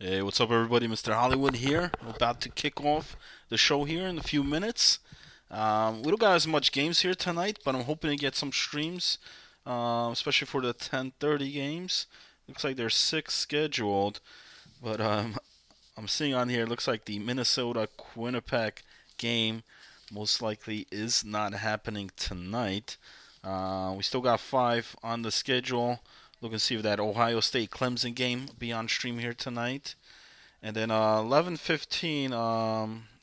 Hey, what's up, everybody? Mr. Hollywood here. We're about to kick off the show here in a few minutes. We don't got as much games here tonight, but I'm hoping to get some streams, especially for the 10:30 games. Looks like there's six scheduled, but I'm seeing on here. Looks like the Minnesota Quinnipiac game most likely is not happening tonight. We still got five on the schedule. Looking to see if that Ohio State Clemson game will be on stream here tonight. And then 11:15.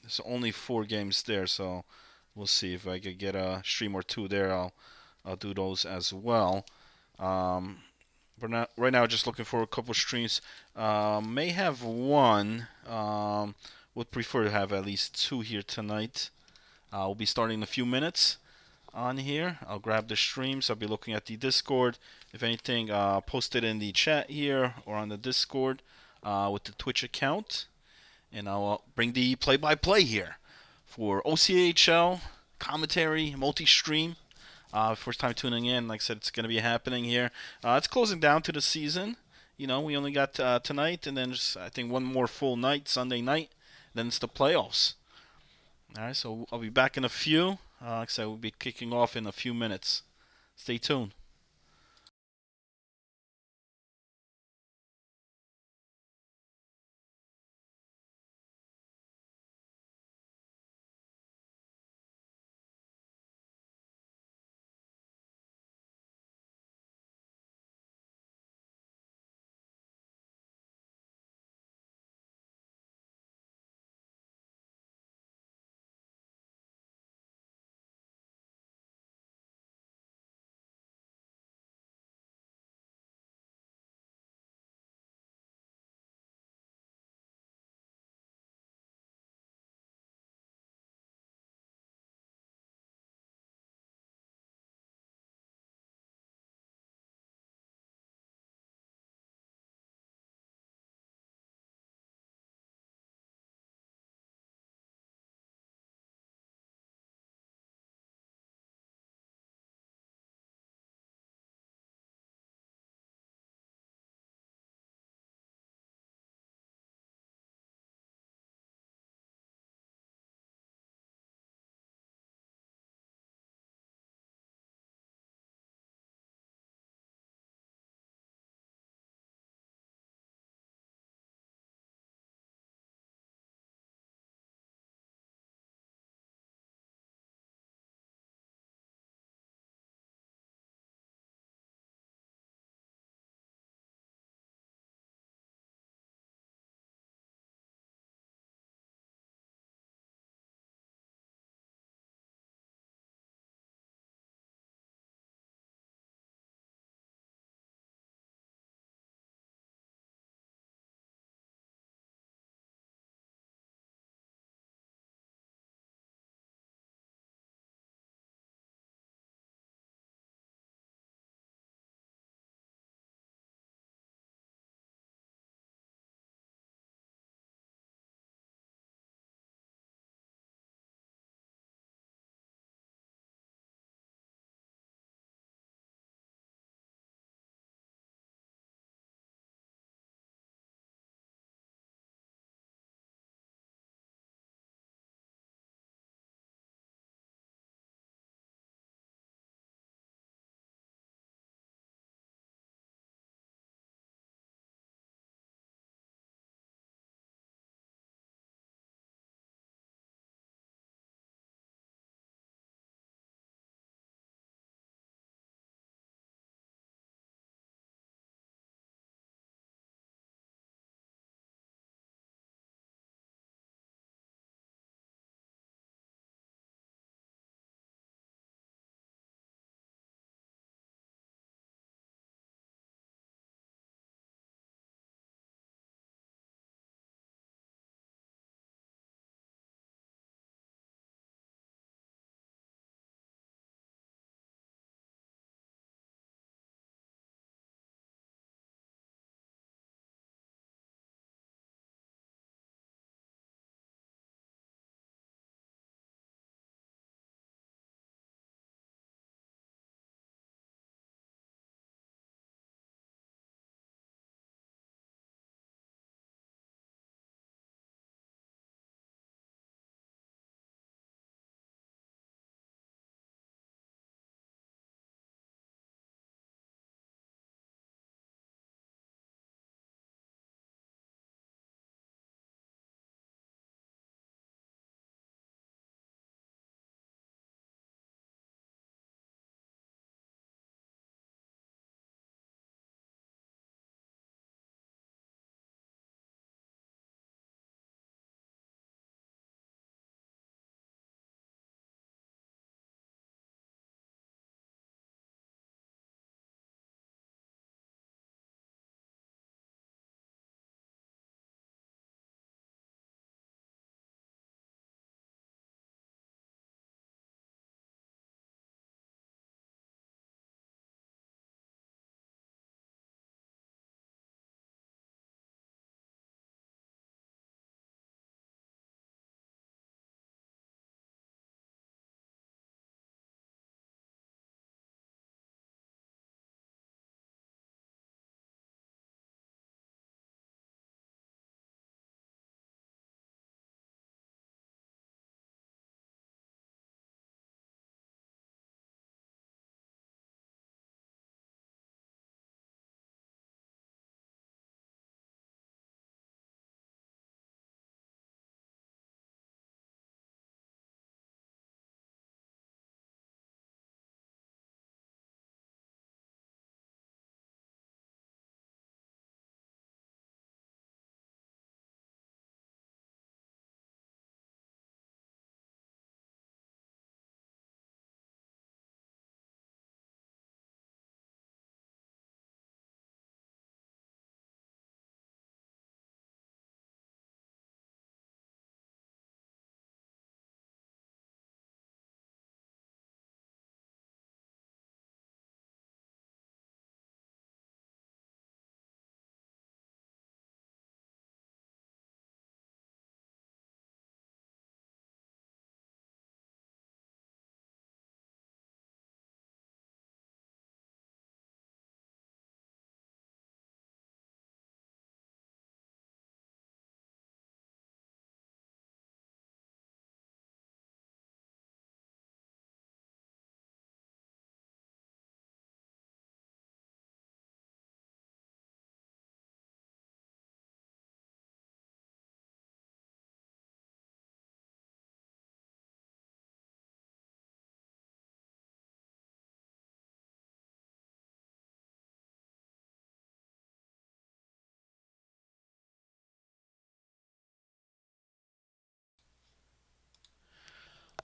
There's only four games there, so we'll see if I could get a stream or two there. I'll do those as well. Um, but not, right now, just looking for a couple streams. May have one. Would prefer to have at least two here tonight. We'll be starting in a few minutes on here. I'll grab the streams. I'll be looking at the Discord. If anything, post it in the chat here or on the Discord with the Twitch account. And I'll bring the play-by-play here for OCHL commentary, multi-stream. First time tuning in, like I said, it's going to be happening here. It's closing down to the season. You know, we only got tonight, and then just I think one more full night, Sunday night. Then it's the playoffs. All right, so I'll be back in a few. Like I said, we'll be kicking off in a few minutes. Stay tuned.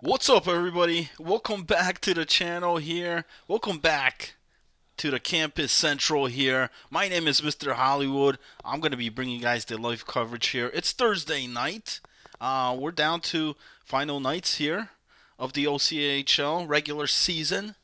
What's up, everybody? Welcome back to the channel here. Welcome back to the Campus Central here. My name is Mr. Hollywood. I'm going to be bringing you guys the live coverage here. It's Thursday night. We're down to final nights here of the OCHL regular season.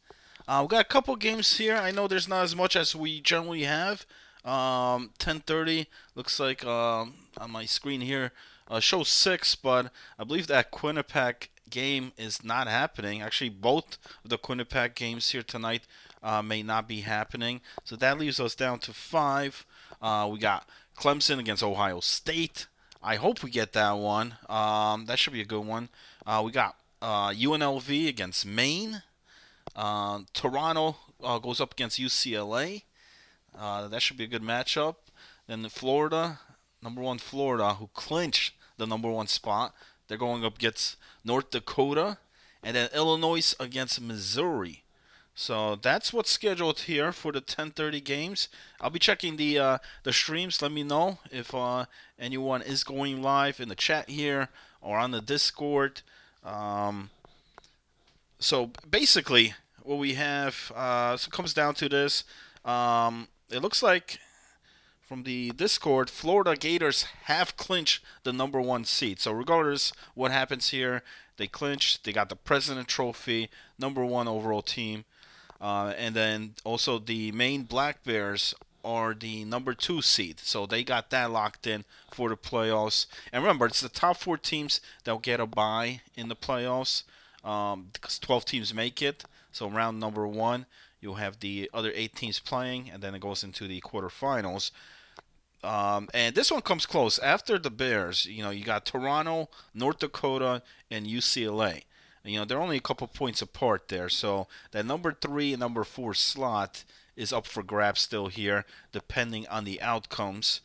We got a couple games here. I know there's not as much as we generally have. 10:30 looks like on my screen here shows 6, but I believe that Quinnipiac game is not happening. Actually, both of the Quinnipiac games here tonight may not be happening. So that leaves us down to 5. We got Clemson against Ohio State. I hope we get that one. That should be a good one. We got UNLV against Maine. Toronto goes up against UCLA. That should be a good matchup. Then the Florida, number one Florida, who clinched the number one spot. They're going up against North Dakota. And then Illinois against Missouri. So that's what's scheduled here for the 10:30 games. I'll be checking the streams. Let me know if anyone is going live in the chat here or on the Discord. So basically, what we have so it comes down to this. It looks like from the Discord, Florida Gators have clinched the number one seed. So regardless what happens here, they clinched. They got the President Trophy, number one overall team. And then also the Maine Black Bears are the number 2 seed. So they got that locked in for the playoffs. And remember, it's the top 4 teams that will get a bye in the playoffs because 12 teams make it. So round number 1, you'll have the other 8 teams playing, and then it goes into the quarterfinals. And this one comes close. After the Bears, you got Toronto, North Dakota, and UCLA. They're only a couple points apart there. So that number 3 and number 4 slot is up for grabs still here, depending on the outcomes.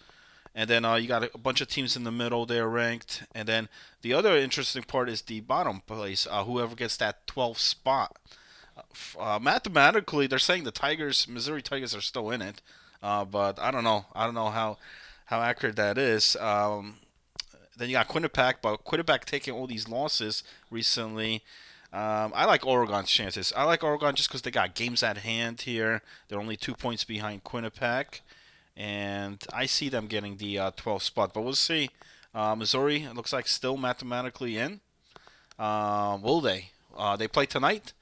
And then you got a bunch of teams in the middle there ranked. And then the other interesting part is the bottom place, whoever gets that 12th spot. Mathematically, they're saying the Tigers, Missouri Tigers, are still in it, but I don't know. I don't know how accurate that is. Then you got Quinnipiac, but Quinnipiac taking all these losses recently. I like Oregon's chances. I like Oregon just because they got games at hand here. They're only 2 points behind Quinnipiac, and I see them getting the 12th spot. But we'll see. Missouri, it looks like, still mathematically in. Will they? They play tonight.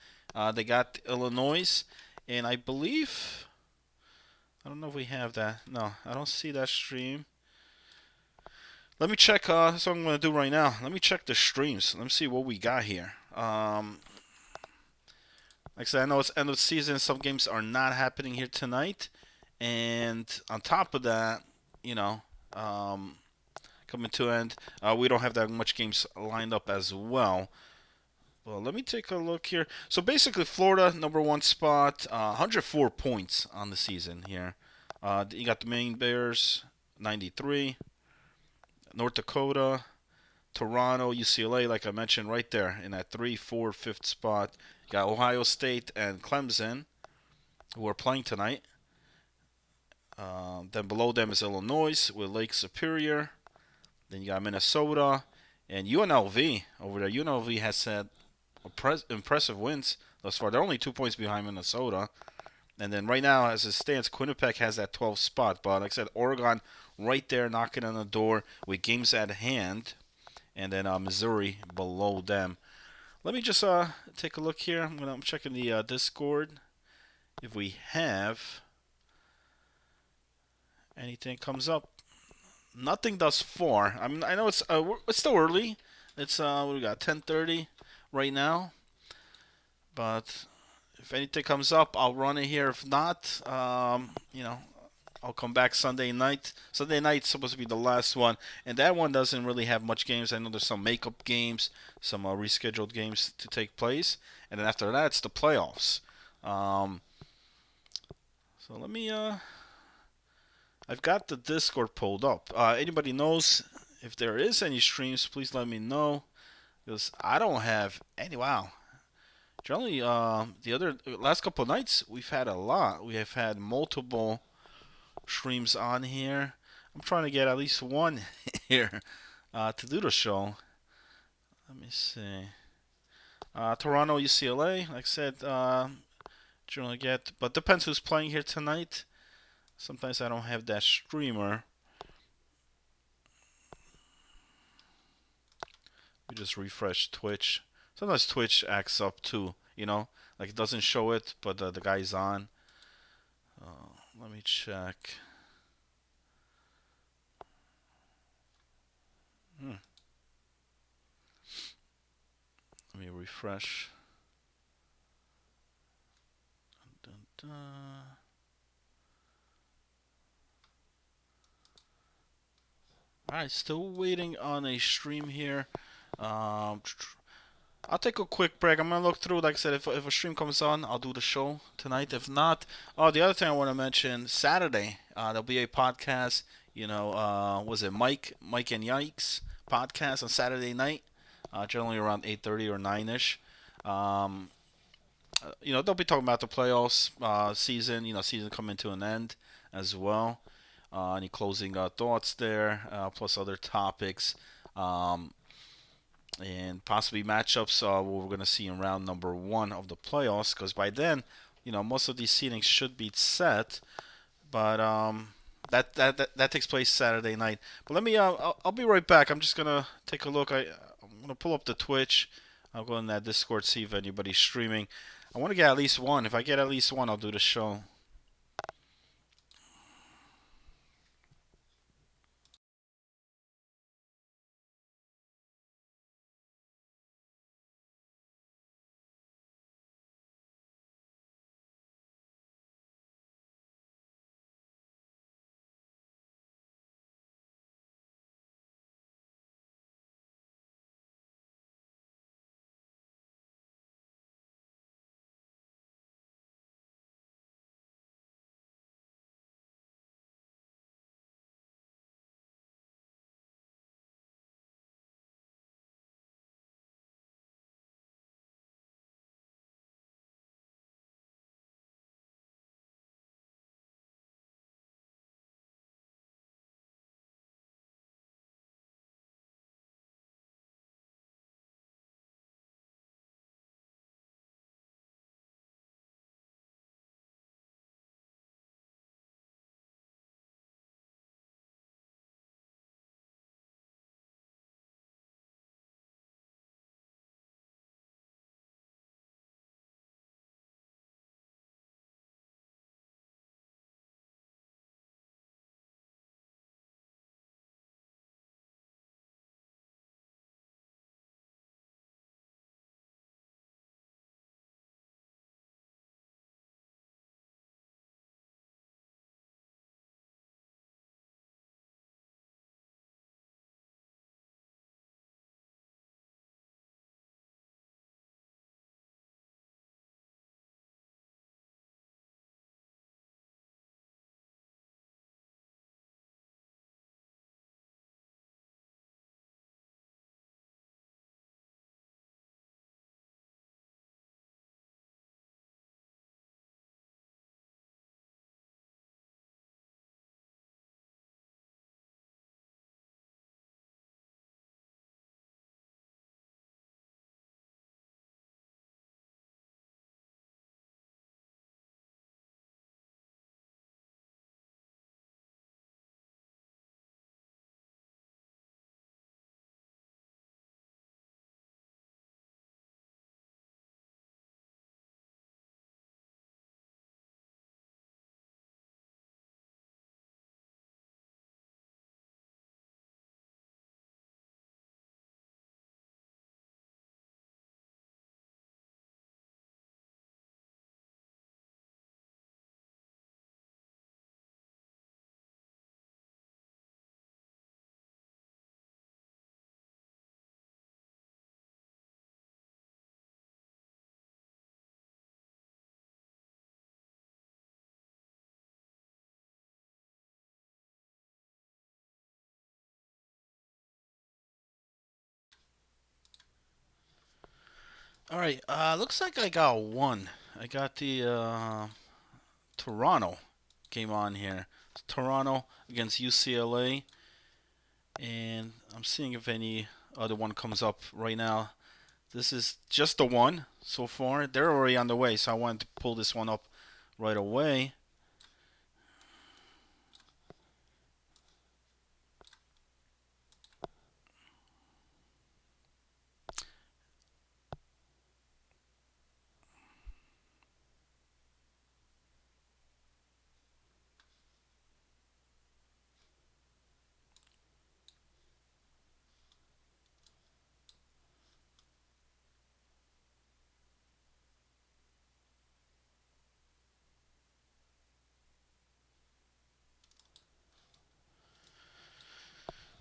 They got Illinois, and I believe, I don't know if we have that. No, I don't see that stream. Let me check. That's what I'm going to do right now. Let me check the streams. Let me see what we got here. Like I said, I know it's end of the season. Some games are not happening here tonight. And on top of that, you know, coming to end, we don't have that much games lined up as well. Well, let me take a look here. So basically, Florida, number 1 spot, 104 points on the season here. You got the Maine Bears, 93. North Dakota, Toronto, UCLA, like I mentioned, right there in that 3, 4, 5th spot. You got Ohio State and Clemson, who are playing tonight. Then below them is Illinois with Lake Superior. Then you got Minnesota and UNLV over there. UNLV has had impressive wins thus far. They're only 2 points behind Minnesota. And then right now, as it stands, Quinnipiac has that 12th spot. But like I said, Oregon right there knocking on the door with games at hand. And then Missouri below them. Let me just take a look here. I'm checking the Discord if we have anything comes up. Nothing thus far. I mean, I know it's still early. It's what we got, 10:30 right now. But if anything comes up, I'll run it here. If not, I'll come back Sunday night. Sunday night's supposed to be the last one, and that one doesn't really have much games. I know there's some makeup games, some rescheduled games to take place, and then after that, it's the playoffs. So let me. I've got the Discord pulled up. Anybody knows if there is any streams? Please let me know, because I don't have any. Wow. Generally, the other last couple of nights we've had a lot. We have had multiple streams on here. I'm trying to get at least one here to do the show. Let me see. Toronto, UCLA. Like I said, generally get, but depends who's playing here tonight. Sometimes I don't have that streamer. We just refresh Twitch. Sometimes Twitch acts up too. Like it doesn't show it, but the guy's on. Let me check. Hmm. Let me refresh. Dun, dun, dun. All right, still waiting on a stream here. Um, I'll take a quick break. I'm gonna look through. Like I said, if a stream comes on, I'll do the show tonight. If not, oh, the other thing I want to mention: Saturday, there'll be a podcast. Was it Mike and Yikes podcast on Saturday night? Generally around 8:30 or 9ish. Um, they'll be talking about the playoffs season. Season coming to an end as well. Any closing thoughts there, plus other topics, and possibly matchups what we're going to see in round number one of the playoffs. Because by then, most of these seedings should be set. But that takes place Saturday night. But let me. I'll be right back. I'm just gonna take a look. I'm gonna pull up the Twitch. I'll go in that Discord, see if anybody's streaming. I want to get at least one. If I get at least one, I'll do the show. All right. Looks like I got one. I got the Toronto game on here. It's Toronto against UCLA, and I'm seeing if any other one comes up right now. This is just the one so far. They're already on the way, so I wanted to pull this one up right away.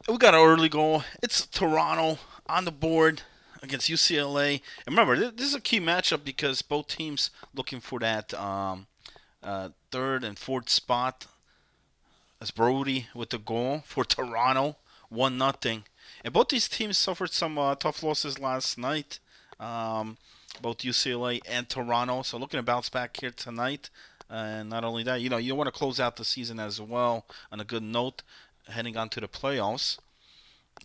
We got an early goal. It's Toronto on the board against UCLA. And remember, this is a key matchup because both teams looking for that third and fourth spot. As Brody with the goal for Toronto, 1-0. And both these teams suffered some tough losses last night. Um, both UCLA and Toronto. So looking to bounce back here tonight. And not only that, you want to close out the season as well on a good note, heading on to the playoffs.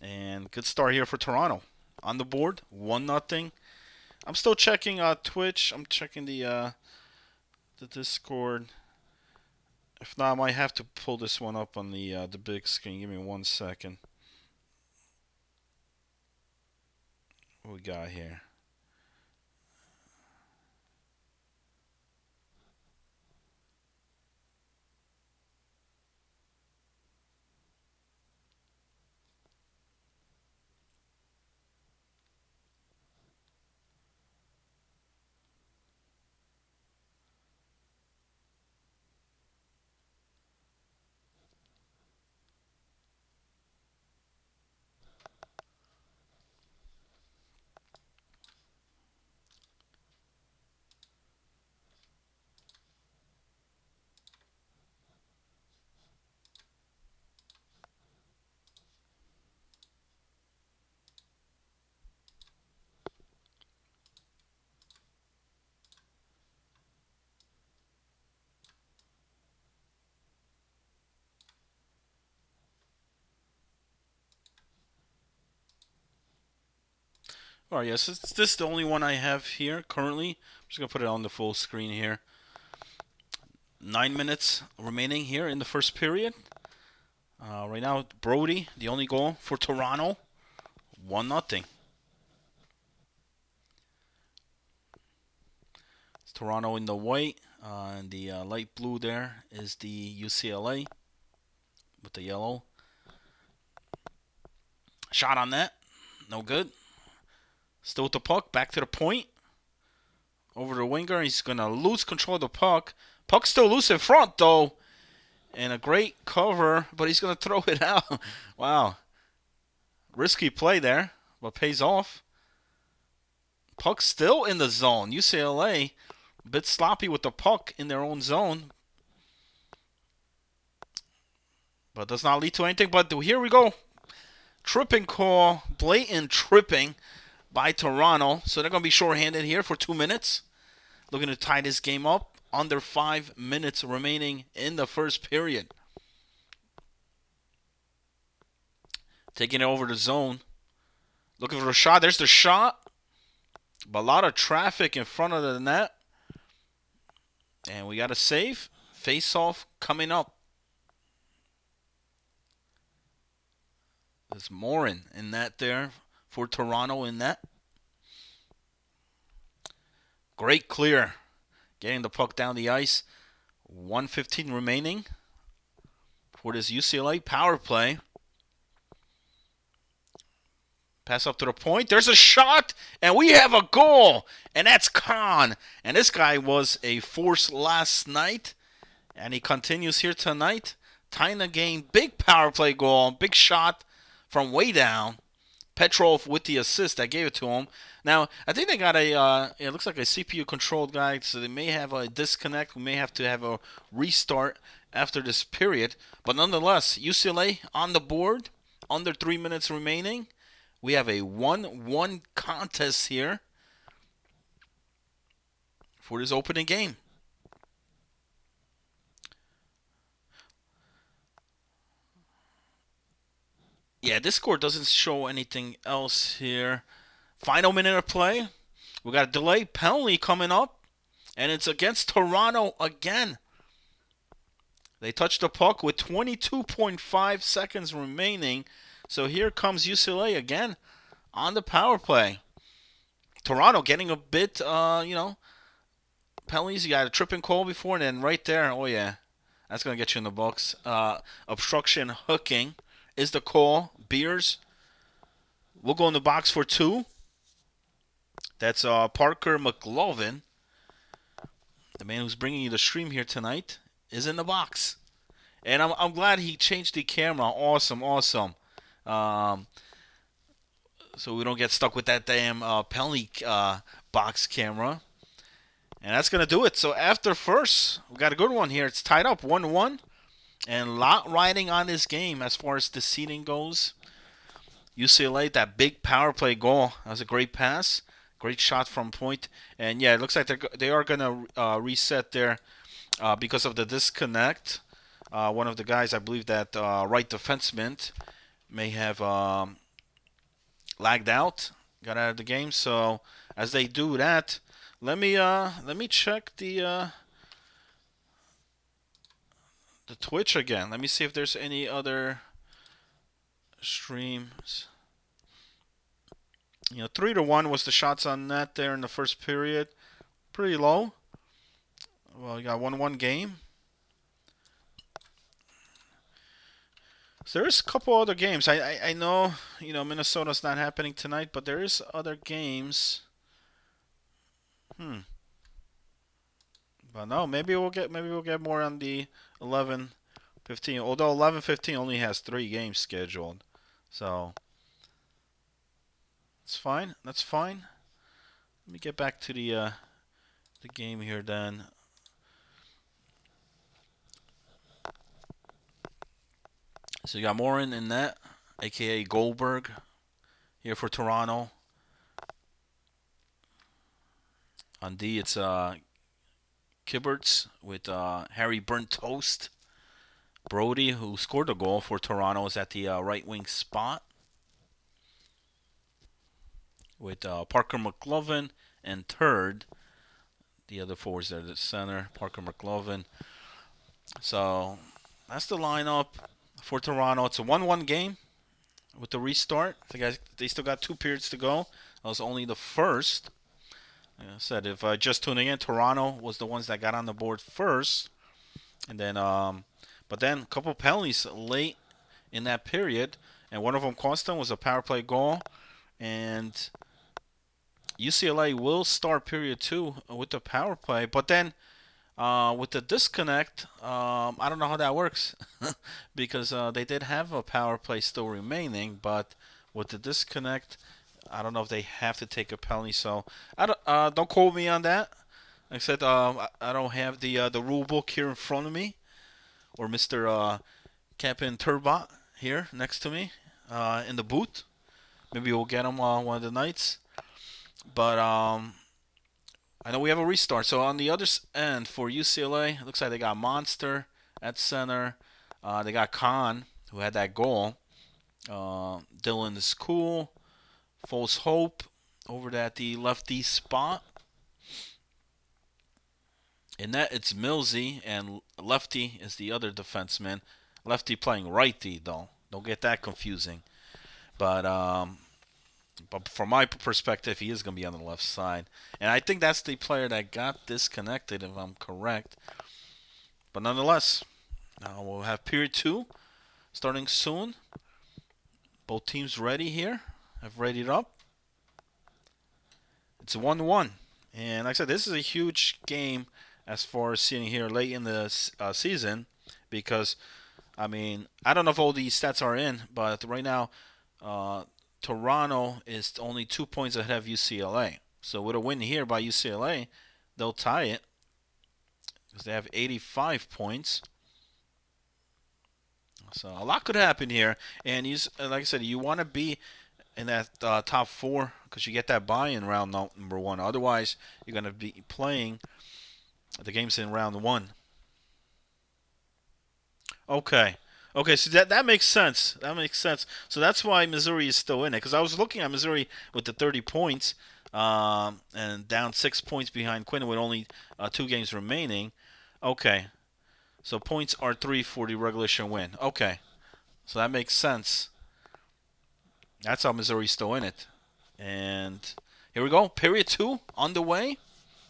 And good start here for Toronto. On the board, 1-0. I'm still checking Twitch. I'm checking the Discord. If not, I might have to pull this one up on the big screen. Give me 1 second. What we got here? All right, yes, this is the only one I have here currently. I'm just gonna put it on the full screen here. 9 minutes remaining here in the first period. Right now, Brody, the only goal for Toronto, 1-0. It's Toronto in the white, and the light blue there is the UCLA with the yellow. Shot on that, no good. Still with the puck, back to the point. Over the winger, he's gonna lose control of the puck. Puck still loose in front though, and a great cover, but he's gonna throw it out. Wow, risky play there, but pays off. Puck still in the zone. UCLA a bit sloppy with the puck in their own zone, but does not lead to anything. But here we go. Tripping call, blatant tripping by Toronto. So they're going to be shorthanded here for 2 minutes. Looking to tie this game up. Under 5 minutes remaining in the first period. Taking it over the zone. Looking for a shot. There's the shot. But a lot of traffic in front of the net. And we got a save. Face-off coming up. There's Morin in that there for Toronto in that. Great clear. Getting the puck down the ice. 1:15 remaining for this UCLA power play. Pass up to the point. There's a shot, and we have a goal. And that's Khan. And this guy was a force last night, and he continues here tonight. Tying the game. Big power play goal. Big shot from way down. Petrov with the assist. I gave it to him. Now, I think they got it looks like a CPU-controlled guy, so they may have a disconnect. We may have to have a restart after this period. But nonetheless, UCLA on the board. Under 3 minutes remaining. We have a 1-1 contest here for this opening game. Yeah, this score doesn't show anything else here. Final minute of play. We got a delay penalty coming up, and it's against Toronto again. They touched the puck with 22.5 seconds remaining. So here comes UCLA again on the power play. Toronto getting a bit, penalties. You got a tripping call before, and then right there, oh yeah, that's going to get you in the books. Obstruction hooking is the call. Beers will go in the box for 2. That's Parker McLovin, the man who's bringing you the stream here tonight, is in the box. And I'm glad he changed the camera. Awesome, awesome. Um, so we don't get stuck with that damn penalty box camera. And that's going to do it. So after first, we got a good one here. It's tied up 1-1. And a lot riding on this game as far as the seeding goes. UCLA, that big power play goal. That was a great pass. Great shot from point. And yeah, it looks like they are going to reset there because of the disconnect. One of the guys, I believe that right defenseman may have lagged out, got out of the game. So as they do that, let me check the Twitch again. Let me see if there's any other streams. 3-1 was the shots on net there in the first period. Pretty low. Well, you got 1-1 game. So there's a couple other games. I know, Minnesota's not happening tonight, but there is other games. But no, maybe we'll get more on the 11-15. Although 11-15 only has 3 games scheduled. So it's fine. That's fine. Let me get back to the game here then. So you got Morin in net, aka Goldberg, here for Toronto. On D, it's Kibberts with Harry Burnt Toast. Brody, who scored the goal for Toronto, is at the right wing spot. With Parker McLovin and third. The other forwards there, the center, Parker McLovin. So that's the lineup for Toronto. It's a 1-1 game with the restart. They still got 2 periods to go. That was only the first. Like I said, if just tuning in, Toronto was the ones that got on the board first. And then, but then a couple penalties late in that period. And one of them cost them was a power play goal. And UCLA will start period 2 with the power play. But then with the disconnect, I don't know how that works because they did have a power play still remaining, but with the disconnect, I don't know if they have to take a penalty. So I don't quote me on that. Like I said, I don't have the rule book here in front of me, or Mr. Captain Turbot here next to me in the booth. Maybe we'll get him one of the nights. But I know we have a restart. So on the other end for UCLA, it looks like they got Monster at center. They got Khan, who had that goal. Dylan is cool. False Hope over at the lefty spot. In that, it's Millsy, and lefty is the other defenseman. Lefty playing righty, though. Don't get that confusing. But from my perspective, he is going to be on the left side. And I think that's the player that got disconnected, if I'm correct. But nonetheless, we'll have period 2 starting soon. Both teams ready here. Have readied up. It's a 1-1. And like I said, this is a huge game as far as seeing here late in the season. Because, I mean, I don't know if all these stats are in, but right now, Toronto is only 2 points ahead of UCLA. So with a win here by UCLA, they'll tie it because they have 85 points. So a lot could happen here. And like I said, you want to be in that top 4 because you get that bye in round number 1. Otherwise, you're going to be playing the games in round 1. Okay. Okay, so that makes sense. That makes sense. So that's why Missouri is still in it. Because I was looking at Missouri with the 30 points, and down 6 points behind Quinn with only 2 games remaining. Okay, so points are 3 for the regulation win. Okay, so that makes sense. That's how Missouri's still in it. And here we go. Period 2 on the way.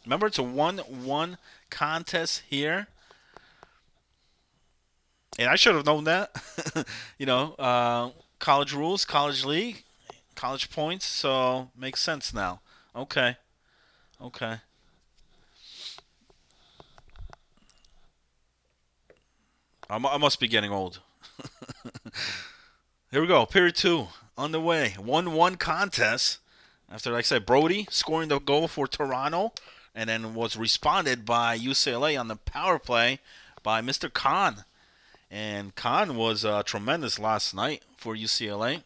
Remember, it's a 1-1 contest here. And I should have known that. College rules, college league, college points, so makes sense now. Okay, okay. I must be getting old. Here we go. Period 2 on the way. 1-1 contest. After, like I said, Brody scoring the goal for Toronto, and then was responded by UCLA on the power play by Mr. Khan. And Khan was tremendous last night for UCLA.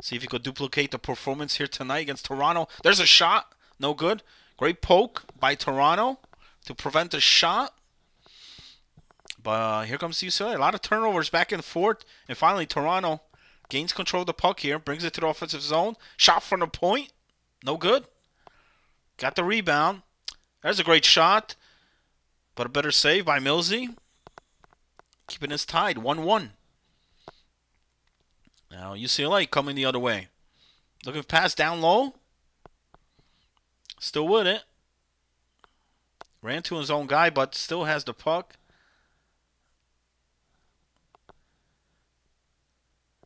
See if he could duplicate the performance here tonight against Toronto. There's a shot. No good. Great poke by Toronto to prevent the shot. But here comes UCLA. A lot of turnovers back and forth. And finally, Toronto gains control of the puck here. Brings it to the offensive zone. Shot from the point. No good. Got the rebound. There's a great shot. But a better save by Millsy. Keeping us tied. 1-1. Now UCLA coming the other way. Looking pass down low. Still with it. Ran to his own guy, but still has the puck.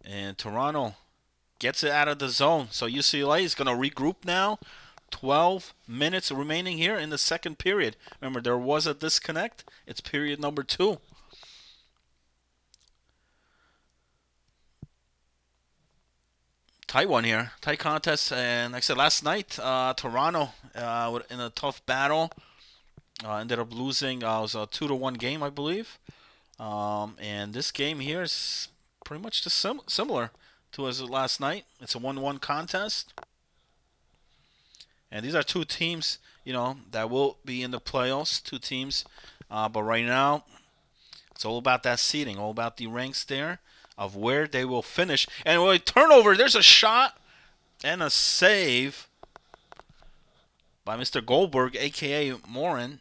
And Toronto gets it out of the zone. So UCLA is going to regroup now. 12 minutes remaining here in the second period. Remember, there was a disconnect. It's period number 2. Tight one here. Tight contest. And like I said, last night, Toronto in a tough battle. Ended up losing. It was a 2-1 game, I believe. And this game here is pretty much just similar to as last night. It's a 1-1 contest. And these are two teams, that will be in the playoffs. Two teams. But right now, it's all about that seeding, all about the ranks there of where they will finish. And with a turnover, there's a shot and a save by Mr. Goldberg, a.k.a. Morin.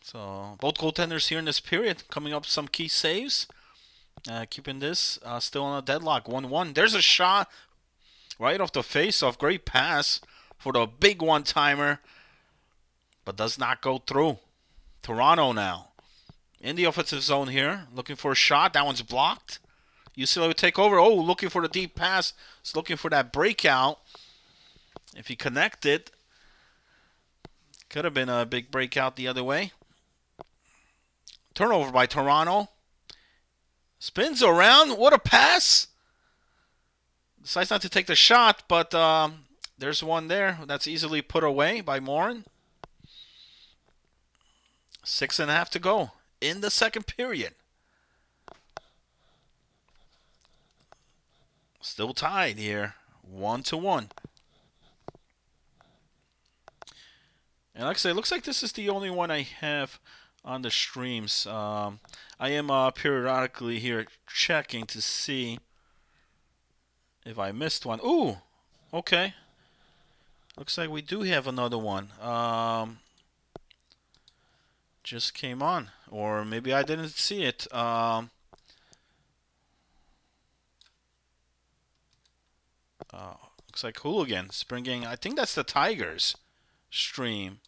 So both goaltenders here in this period coming up some key saves. Keeping this still on a deadlock, 1-1. There's a shot right off the face-off. Great pass for the big one-timer, but does not go through. Toronto now in the offensive zone here, looking for a shot. That one's blocked. UCLA would take over. Oh, looking for the deep pass. It's looking for that breakout. If he connected, could have been a big breakout the other way. Turnover by Toronto. Spins around. What a pass. Decides not to take the shot, but there's one there that's easily put away by Morin. 6.5 to go in the second period. Still tied here. 1-1. And like I say, it looks like this is the only one I have on the streams. I am periodically here checking to see if I missed one. Ooh, okay. Looks like we do have another one. Just came on, or maybe I didn't see it. Looks like Hooligans bringing. I think that's the Tigers stream.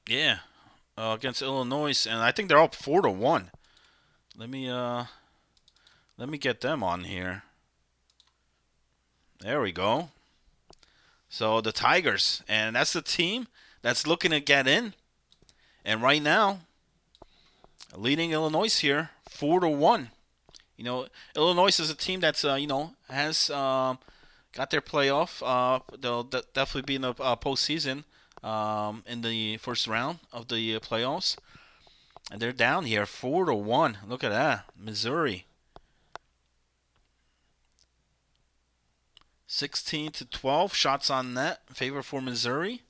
Yeah, against Illinois, and I think they're up 4-1. Let me get them on here. There we go. So the Tigers, and that's the team that's looking to get in. And right now, leading Illinois here, 4-1. Illinois is a team that's has got their playoff. They'll definitely be in the postseason in the first round of the playoffs. And they're down here 4-1. Look at that, Missouri. 16-12. Shots on net in favor for Missouri.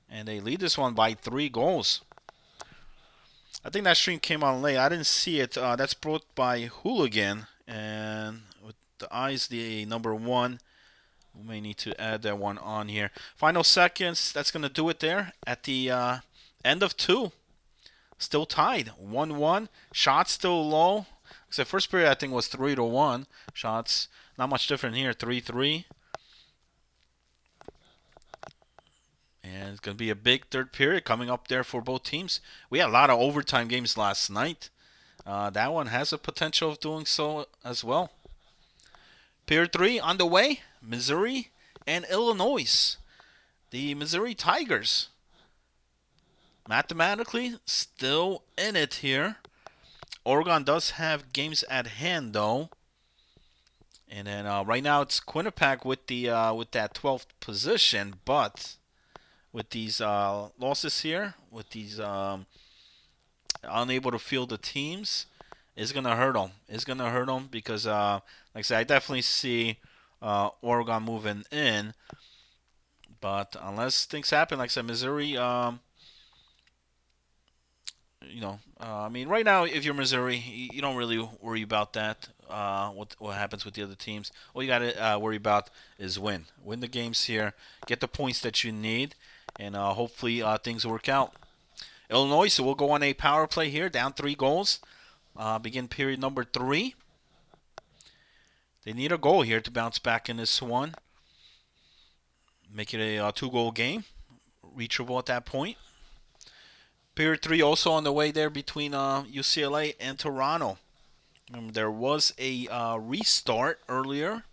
And they lead this one by 3 goals. I think that stream came on late. I didn't see it. That's brought by Hooligan. And with the eyes, the number 1. We may need to add that one on here. Final seconds. That's going to do it there. At the end of 2. Still tied. 1-1. Shots still low. So first period, I think, was 3-1. Shots, not much different here. 3-3. And it's going to be a big third period coming up there for both teams. We had a lot of overtime games last night. That one has a potential of doing so as well. Period 3 on the way. Missouri and Illinois. The Missouri Tigers. Mathematically, still in it here. Oregon does have games at hand, though. And then right now it's Quinnipiac with that 12th position, but with these losses here, with these unable to field the teams, it's gonna hurt them. It's gonna hurt them because, like I said, I definitely see Oregon moving in, but unless things happen, like I said, Missouri. I mean, right now, if you're Missouri, you don't really worry about that. What happens with the other teams? All you got to worry about is win the games here, get the points that you need, and hopefully things work out. Illinois, so we'll go on a power play here, down 3 goals. Begin period number 3. They need a goal here to bounce back in this one. Make it a 2-goal game, reachable at that point. Period 3 also on the way there between UCLA and Toronto. There was a restart earlier.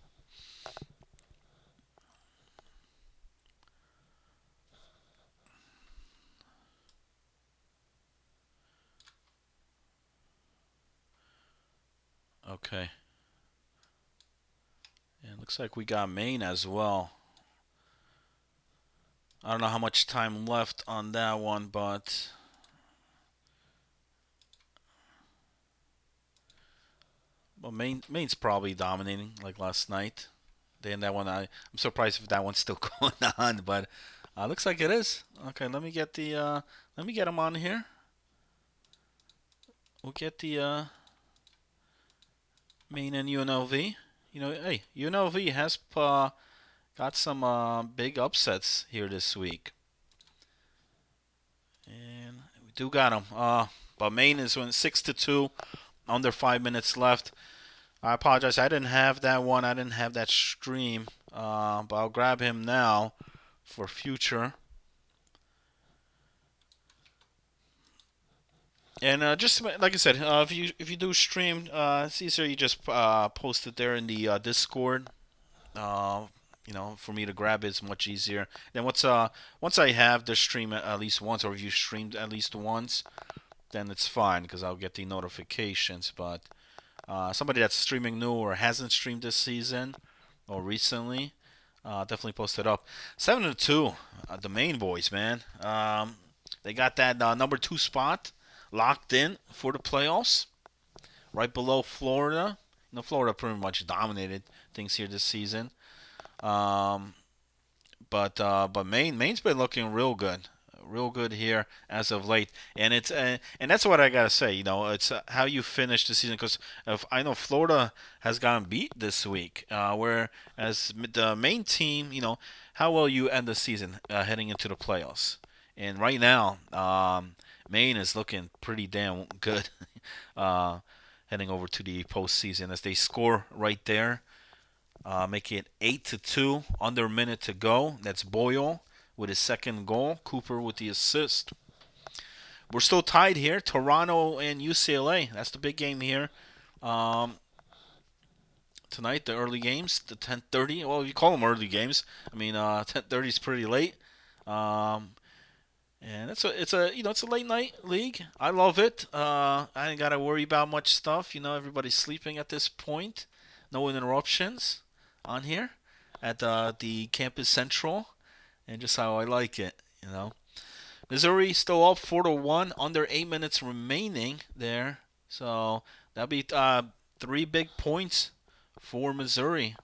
Okay. And looks like we got Maine as well. I don't know how much time left on that one, but Maine's probably dominating like last night. Then that one, I'm surprised if that one's still going on, but looks like it is. Okay, let me get them on here. We'll get the Maine and UNLV. Hey, UNLV has got some big upsets here this week, and we do got them. But Maine is winning 6-2, under 5 minutes left. I apologize. I didn't have that one. I didn't have that stream. But I'll grab him now for future. And just like I said, if you do stream, it's easier. You just post it there in the Discord. For me to grab it's much easier. Then once I have the stream at least once, or if you streamed at least once, then it's fine because I'll get the notifications. But somebody that's streaming new or hasn't streamed this season or recently, definitely post it up. 7-2, the Maine boys, man. They got that number 2 spot locked in for the playoffs, right below Florida. Florida pretty much dominated things here this season. But Maine's been looking real good here as of late, and that's what I gotta say. It's how you finish the season, because I know Florida has gotten beat this week, whereas the main team, how well you end the season heading into the playoffs. And right now, Maine is looking pretty damn good heading over to the postseason as they score right there. Make it 8-2, under a minute to go. That's Boyle with his second goal. Cooper with the assist. We're still tied here. Toronto and UCLA. That's the big game here. Tonight, the early games, the 10:30. Well, you call them early games. I mean, 10:30 is pretty late. And it's a late night league. I love it. I ain't gotta worry about much stuff. Everybody's sleeping at this point. No interruptions on here at the Campus Central, and just how I like it. Missouri still up 4-1, under 8 minutes remaining there. So that'll be 3 big points for Missouri.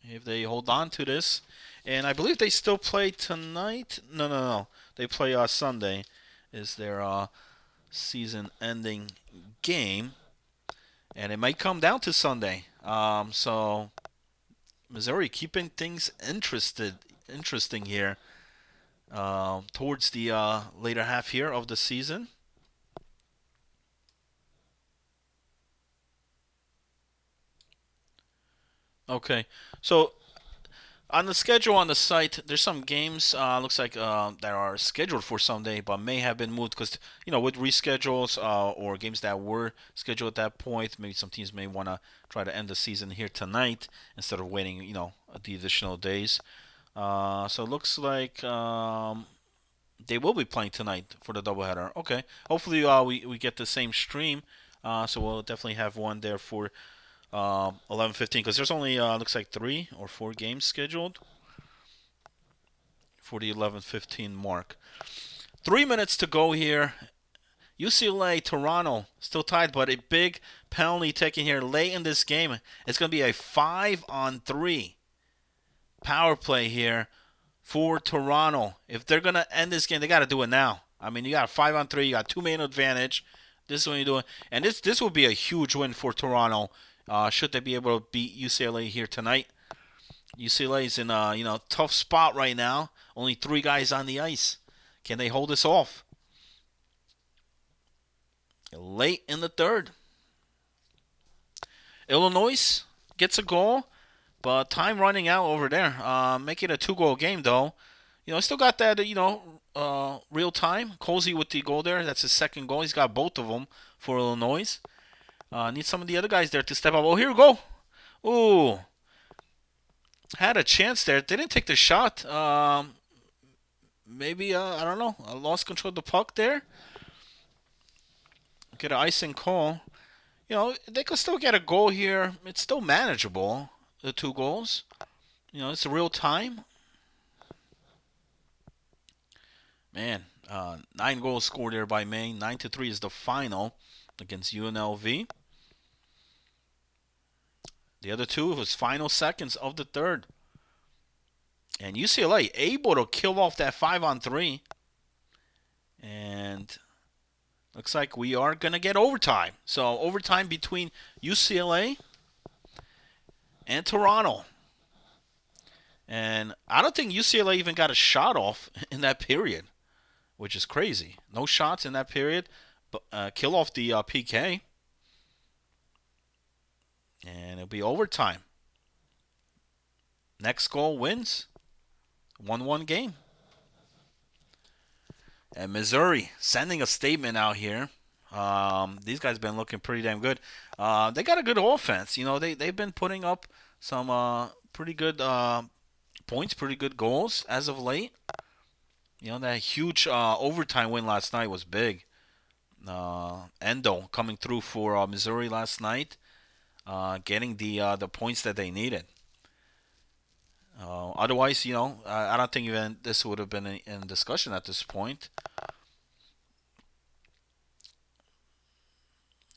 if they hold on to this. And I believe they still play tonight. No, no, no. They play Sunday. Is their season-ending game, and it might come down to Sunday. So Missouri keeping things interesting here towards the later half here of the season. Okay, so on the schedule on the site, there's some games. Looks like that are scheduled for Sunday, but may have been moved because with reschedules or games that were scheduled at that point, maybe some teams may want to try to end the season here tonight instead of waiting, the additional days. So it looks like they will be playing tonight for the doubleheader. Okay, hopefully we get the same stream. So we'll definitely have one there for 11:15 because there's only looks like 3 or 4 games scheduled for the 11:15 mark. 3 minutes to go here. UCLA Toronto still tied, but a big penalty taken here late in this game. It's going to be a 5-on-3 power play here for Toronto. If they're going to end this game, they got to do it now. I mean, you got a 5-on-3, you got 2 man advantage. This is what you're doing, and this will be a huge win for Toronto. Should they be able to beat UCLA here tonight? UCLA is in a tough spot right now. Only 3 guys on the ice. Can they hold this off? Late in the third, Illinois gets a goal, but time running out over there. Make it a 2-goal game though. Still got that real time. Cozy with the goal there. That's his second goal. He's got both of them for Illinois. Need some of the other guys there to step up. Oh, here we go. Ooh, had a chance there. Didn't take the shot. Maybe I don't know. I lost control of the puck there. Get an icing call. They could still get a goal here. It's still manageable. The 2 goals. It's a real time. Man, 9 goals scored there by Maine. 9-3 is the final against UNLV. The other 2 was final seconds of the third. And UCLA able to kill off that 5-on-3. And looks like we are going to get overtime. So overtime between UCLA and Toronto. And I don't think UCLA even got a shot off in that period, which is crazy. No shots in that period. But kill off the PK. And it'll be overtime. Next goal wins. 1-1 game. And Missouri sending a statement out here. These guys have been looking pretty damn good. They got a good offense. They've been putting up some pretty good points, pretty good goals as of late. That huge overtime win last night was big. Endo coming through for Missouri last night, getting the points that they needed. Otherwise, I don't think even this would have been in discussion at this point.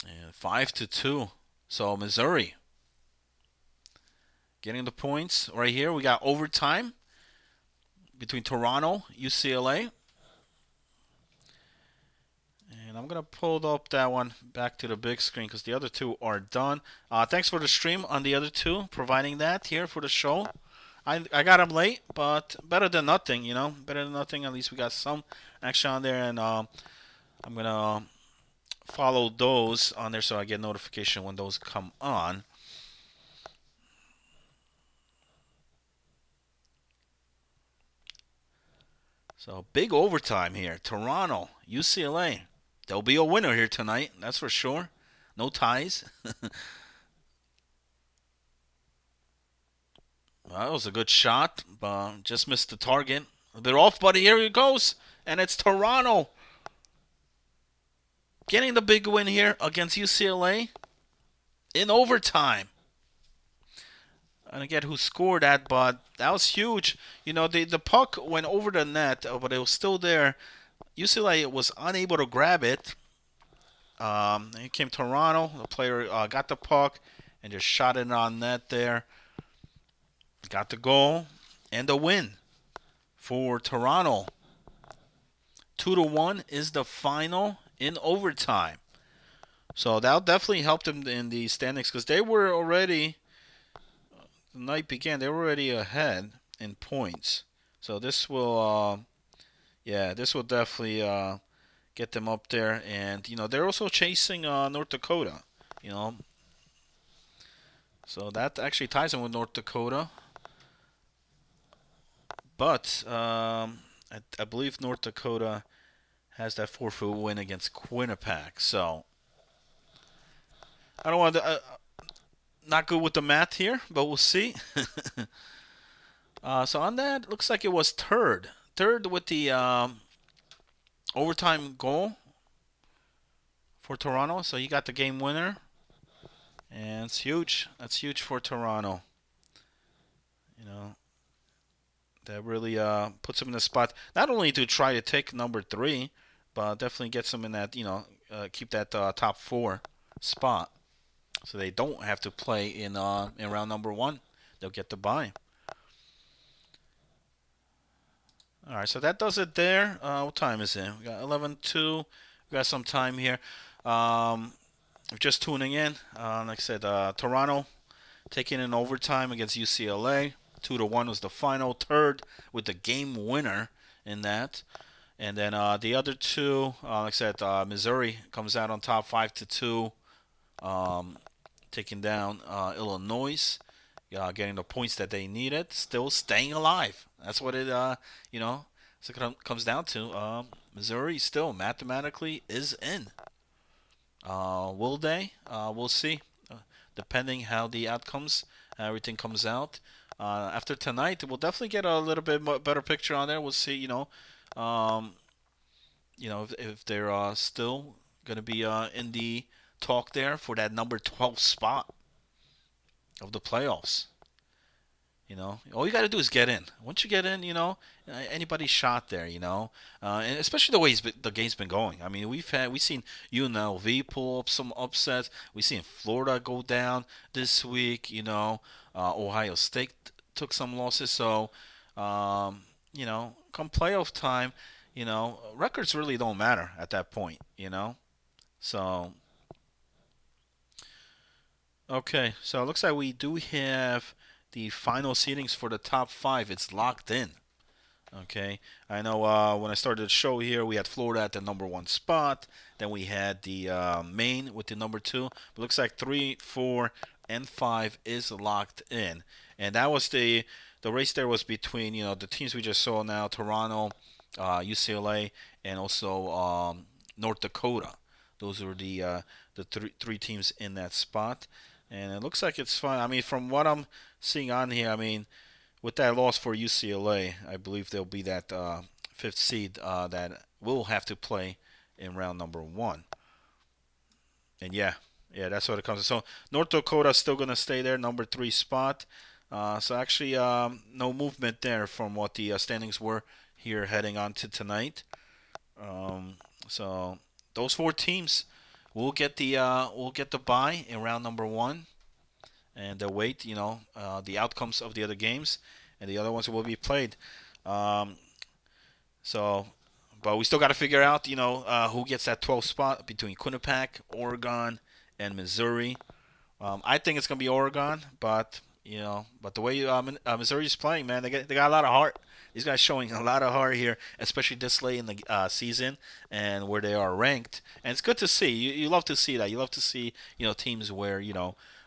And 5-2. So Missouri getting the points right here. We got overtime between Toronto, UCLA. And I'm going to pull up that one back to the big screen because the other 2 are done. Thanks for the stream on the other 2, providing that here for the show. I got them late, but better than nothing, Better than nothing. At least we got some action on there. And I'm going to follow those on there so I get notification when those come on. So big overtime here. Toronto, UCLA. There'll be a winner here tonight, that's for sure. No ties. Well, that was a good shot, but just missed the target. A bit off, but here it goes. And it's Toronto getting the big win here against UCLA in overtime. I don't get who scored that, but that was huge. The puck went over the net, but it was still there. UCLA was unable to grab it. It came Toronto. The player got the puck and just shot it on net there. got the goal and the win for Toronto. 2-1 is the final in overtime. So that'll definitely help them in the standings because they were already, the night began, they were already ahead in points. So this will, this will definitely get them up there. And, they're also chasing North Dakota, you know. So that actually ties them with North Dakota. But I believe North Dakota has that forfeit win against Quinnipiac. So I don't want to. Not good with the math here, but we'll see. So on that, looks like it was third with the overtime goal for Toronto. So he got the game winner, and it's huge. That's huge for Toronto. You know that really puts him in the spot not only to try to take number 3, but definitely gets him in that keep that top 4 spot. So they don't have to play in round number 1. They'll get the bye. All right, so that does it there. What time is it? We got 11:02. We got some time here. If just tuning in, like I said, Toronto taking in overtime against UCLA. 2-1 was the final. Third with the game winner in that. And then the other two, like I said, Missouri comes out on top 5-2, taking down Illinois, getting the points that they needed, still staying alive. That's what it comes down to. Missouri still mathematically is in. Will they? We'll see, depending how the outcomes, everything comes out. After tonight, we'll definitely get a little bit better picture on there. We'll see, um, if they're still going to be in the talk there for that number 12 spot of the playoffs. All you got to do is get in. Once you get in, anybody's shot there. And especially the way the game's been going. I mean, we've seen UNLV pull up some upsets. We've seen Florida go down this week. Ohio State took some losses. So, come playoff time, records really don't matter at that point. So okay, so it looks like we do have the final seedings for the top 5. It's locked in. Okay, I know when I started the show here, we had Florida at the number 1 spot. Then we had the Maine with the number 2. But looks like 3, 4, and 5 is locked in. And that was the race there was between the teams we just saw now: Toronto, UCLA, and also North Dakota. Those were the three teams in that spot. And it looks like it's fine. I mean, from what I'm seeing on here, I mean, with that loss for UCLA, I believe there'll be that 5th seed that will have to play in round number 1. And yeah, that's what it comes to. So North Dakota's still going to stay there, number 3 spot. So actually, no movement there from what the standings were here heading on to tonight. So those 4 teams will get the bye in round number 1, and they'll wait, the outcomes of the other games, and the other ones will be played. Um, so, but we still got to figure out, who gets that 12th spot between Quinnipiac, Oregon, and Missouri. I think it's gonna be Oregon, but the way Missouri is playing, man, they got a lot of heart. These guys showing a lot of heart here, especially this late in the season and where they are ranked. And it's good to see. You love to see that. You love to see teams where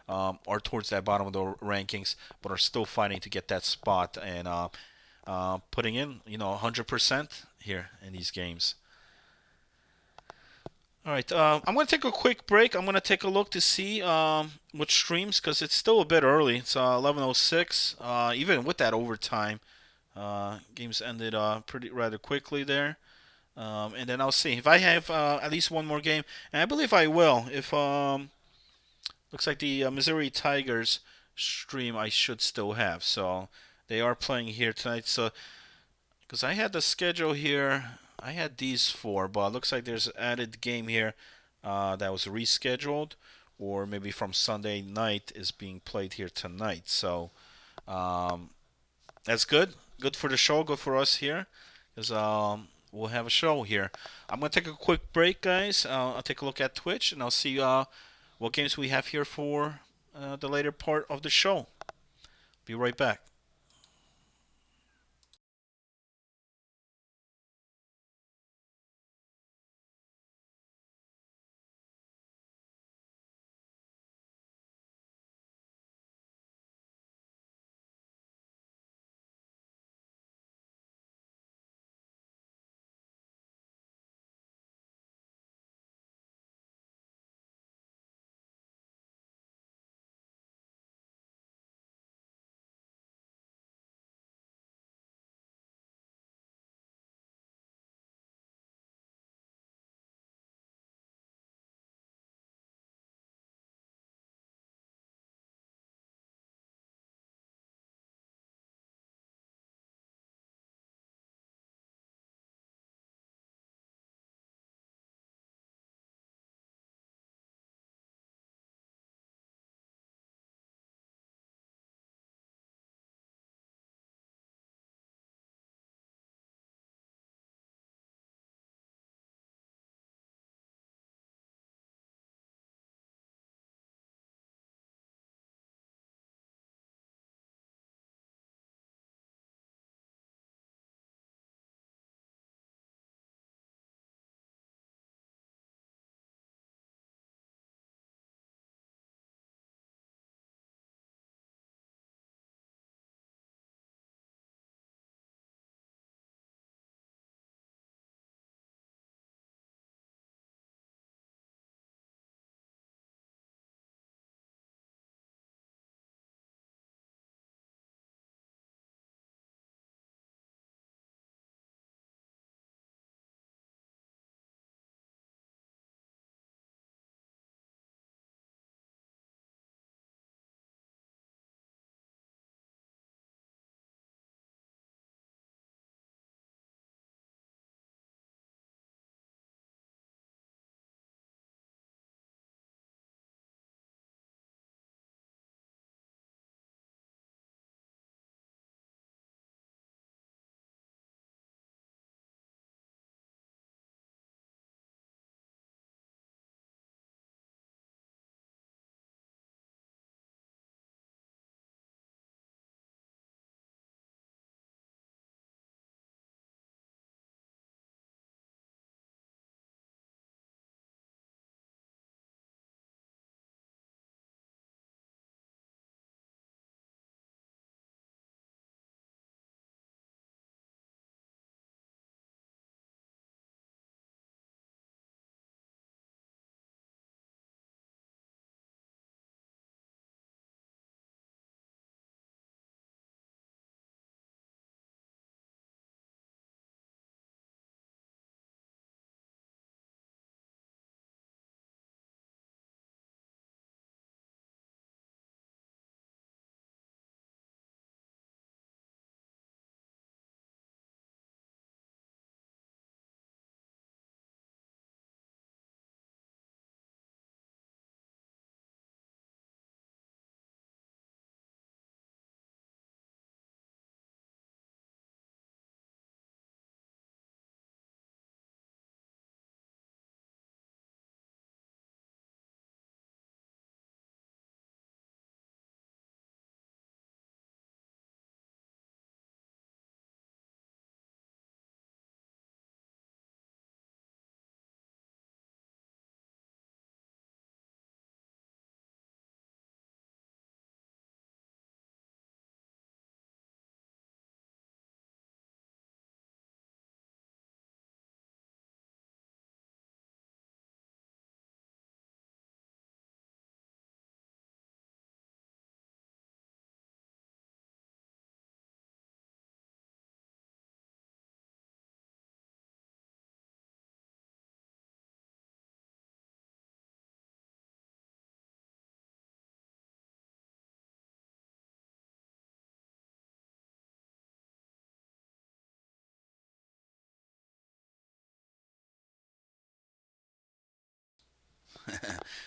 are towards that bottom of the rankings, but are still fighting to get that spot and putting in 100% here in these games. All right, I'm going to take a quick break. I'm going to take a look to see what streams, because it's still a bit early. It's 11:06. Even with that overtime, games ended pretty rather quickly there. And then I'll see if I have at least one more game, and I believe I will. If looks like the Missouri Tigers stream I should still have, so they are playing here tonight. So because I had the schedule here, I had these 4, but it looks like there's an added game here that was rescheduled, or maybe from Sunday night is being played here tonight. So Um, that's good. Good for the show. Good for us here, because we'll have a show here. I'm gonna take a quick break, guys. I'll take a look at Twitch, and I'll see what games we have here for the later part of the show. Be right back.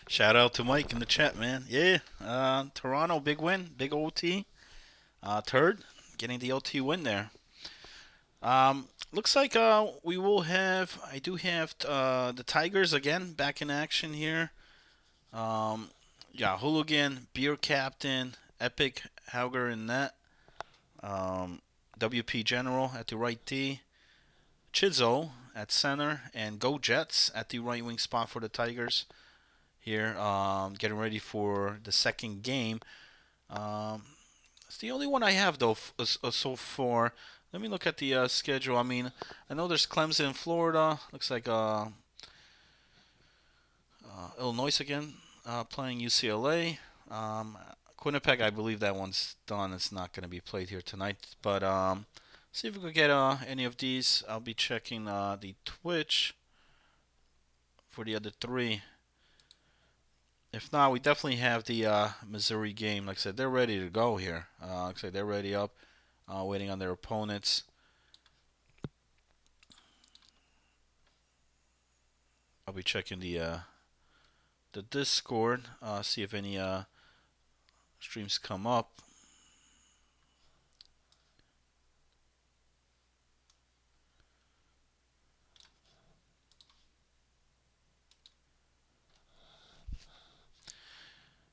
Shout out to Mike in the chat, man. Yeah, Toronto, big win, big OT. third, getting the OT win there. Looks like we will have. I do have the Tigers again back in action here. Um, yeah, Hooligan, Beer Captain, Epic, Hauger in net. Um, WP General at the right D. Chizo at center, and Go Jets at the right wing spot for the Tigers here. Getting ready for the second game. Um, it's the only one I have though so far. Let me look at the schedule. I mean, I know there's Clemson in Florida. Looks like Illinois again playing UCLA. Quinnipiac, I believe that one's done. It's not going to be played here tonight. But see if we could get any of these. I'll be checking the Twitch for the other three. If not, we definitely have the Missouri game. Like I said, they're ready to go here. Like I said, they're ready up, waiting on their opponents. I'll be checking the Discord, see if any streams come up.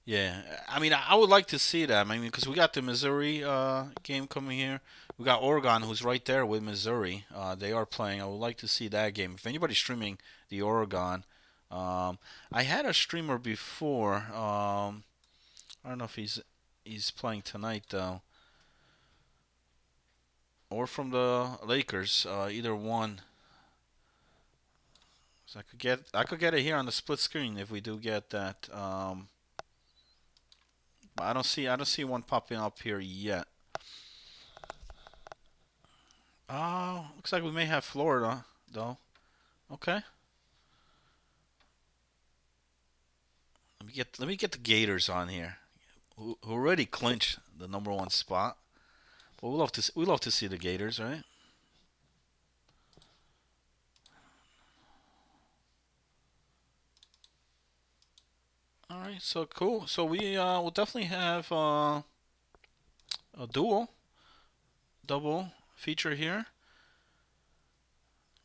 Yeah, I mean, I would like to see that. I mean, because we got the Missouri game coming here. We got Oregon, who's right there with Missouri. They are playing. I would like to see that game. If anybody's streaming the Oregon, I had a streamer before. I don't know if he's playing tonight though, or from the Lakers. Either one. So I could get it here on the split screen if we do get that. But I don't see one popping up here yet. Looks like we may have Florida though. Okay. Let me get the Gators on here, who already clinched the number one spot. Well, we love to see the Gators, right? All right, so cool. So we will definitely have a double feature here.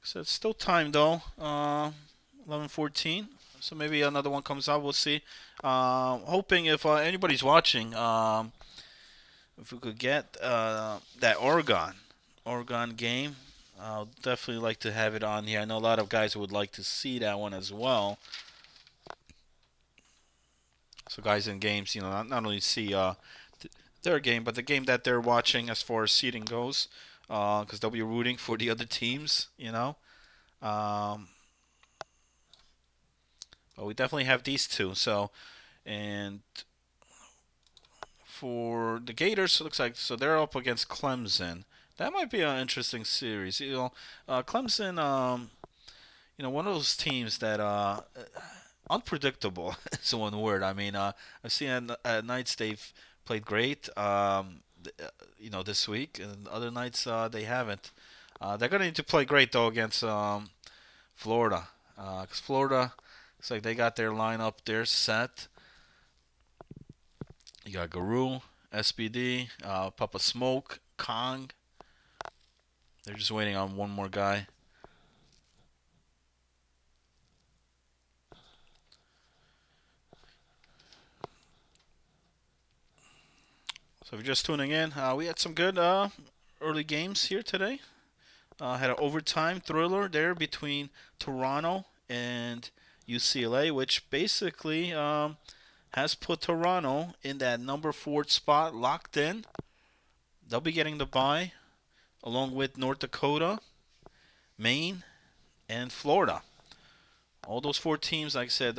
So it's still time though. 11:14. So maybe another one comes out. We'll see. Hoping if anybody's watching, if we could get that Oregon game, I'll definitely like to have it on here. I know a lot of guys would like to see that one as well. So guys in games, not only see their game, but the game that they're watching as far as seating goes, because they'll be rooting for the other teams. Um, but we definitely have these two. So, and for the Gators, it looks like so they're up against Clemson. That might be an interesting series. Clemson, one of those teams that unpredictable is one word. I mean, I've seen at nights they've played great. This week, and other nights they haven't. They're gonna need to play great though against Florida, because Florida, it's like they got their lineup, they're set. You got Guru, SBD, Papa Smoke, Kong. They're just waiting on one more guy. So if you're just tuning in, we had some good early games here today. Had an overtime thriller there between Toronto and UCLA, which basically has put Toronto in that number 4 spot locked in. They'll be getting the bye along with North Dakota, Maine, and Florida. All those 4 teams, like I said,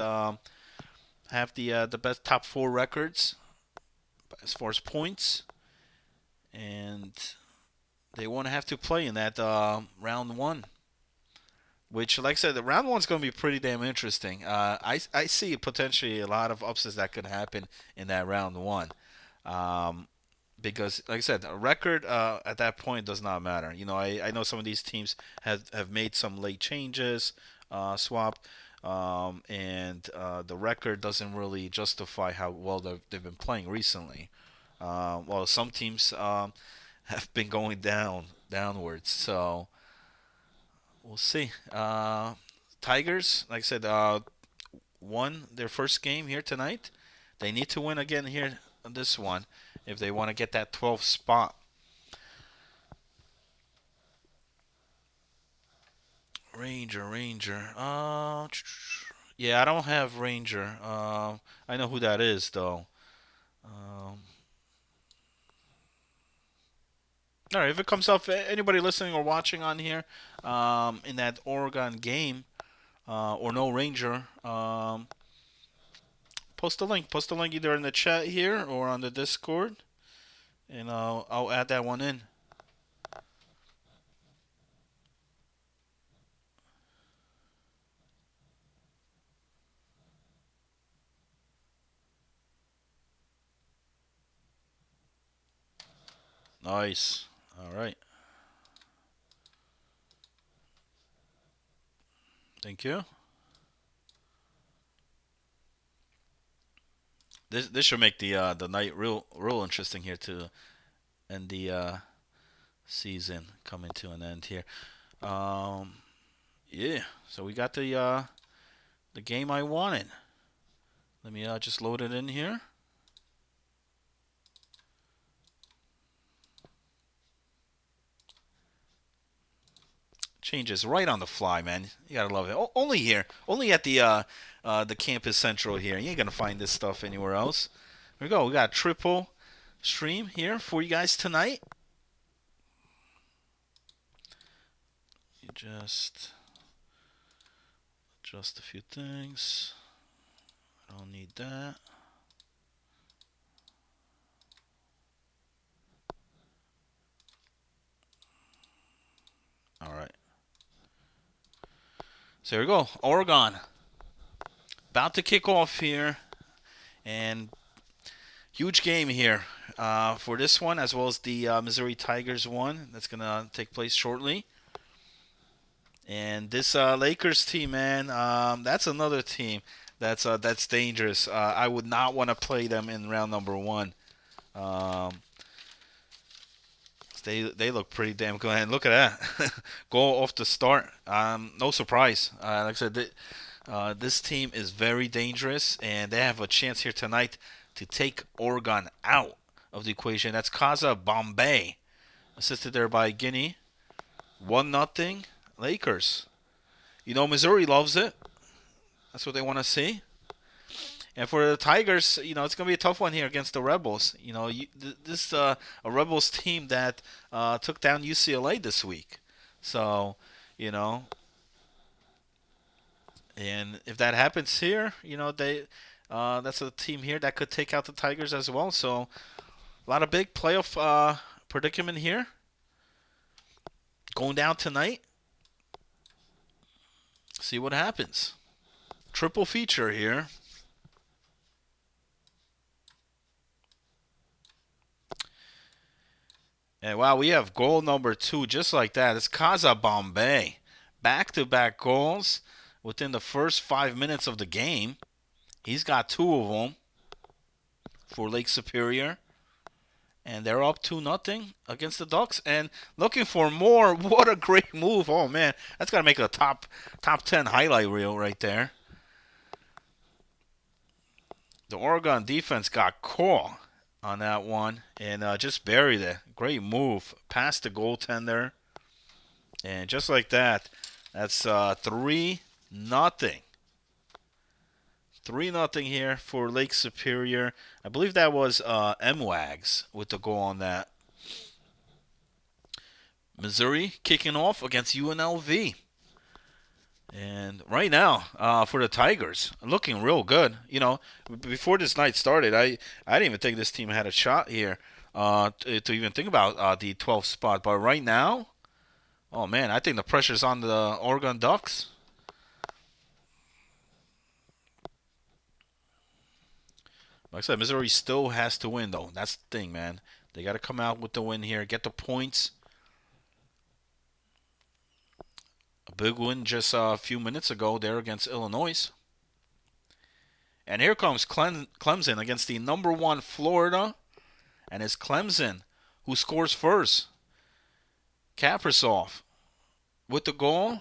have the best top 4 records as far as points, and they won't have to play in that round 1. Which, like I said, the round one's going to be pretty damn interesting. I see potentially a lot of upsets that could happen in that round 1. Um, because, like I said, a record at that point does not matter. I know some of these teams have made some late changes, swap, and the record doesn't really justify how well they've been playing recently. Well, some teams have been going downwards. So we'll see. Tigers, like I said, won their first game here tonight. They need to win again here on this one if they want to get that 12th spot. Ranger. Yeah, I don't have Ranger. I know who that is though. Um, all right, if it comes up, anybody listening or watching on here, in that Oregon game, or no Ranger, post a link. Post a link either in the chat here or on the Discord, and I'll add that one in. Nice. All right. Thank you. This should make the night real interesting here to end the season coming to an end here. Um, yeah. So we got the game I wanted. Let me just load it in here. Changes right on the fly, man. You gotta love it. Only here, only at the campus central here. You ain't gonna find this stuff anywhere else. Here we go. We got a triple stream here for you guys tonight. You just adjust a few things. I don't need that. All right. So here we go. Oregon about to kick off here, and huge game here for this one, as well as the Missouri Tigers one that's gonna take place shortly. And this Lakers team, man, that's another team that's dangerous. I would not want to play them in round number one. Um, they look pretty damn good. And look at that, goal off the start. No surprise. Like I said, this team is very dangerous, and they have a chance here tonight to take Oregon out of the equation. That's Kaza Bombay, assisted there by Guinea. 1-0 Lakers. You know, Missouri loves it. That's what they want to see. And for the Tigers, you know, it's going to be a tough one here against the Rebels. You know, this a Rebels team that took down UCLA this week. So, you know, and if that happens here, you know, that's a team here that could take out the Tigers as well. So, a lot of big playoff predicament here going down tonight. See what happens. Triple feature here. And wow, we have goal number 2 just like that. It's Kaza Bombay. Back-to-back goals within the first 5 minutes of the game. He's got 2 of them for Lake Superior. And they're up 2-0 against the Ducks. And looking for more. What a great move. Oh, man. That's got to make a top 10 highlight reel right there. The Oregon defense got caught on that one and just buried it. Great move. Past the goaltender. And just like that, that's 3-0. 3-0 here for Lake Superior. I believe that was M-Wags with the goal on that. Missouri kicking off against UNLV. And right now, for the Tigers, looking real good. You know, before this night started, I didn't even think this team had a shot here to even think about the 12th spot. But right now, oh man, I think the pressure's on the Oregon Ducks. Like I said, Missouri still has to win, though. That's the thing, man. They got to come out with the win here, get the points. A big win just a few minutes ago there against Illinois. And here comes Clemson against the number 1 Florida And it's Clemson who scores first. Kaprizov with the goal in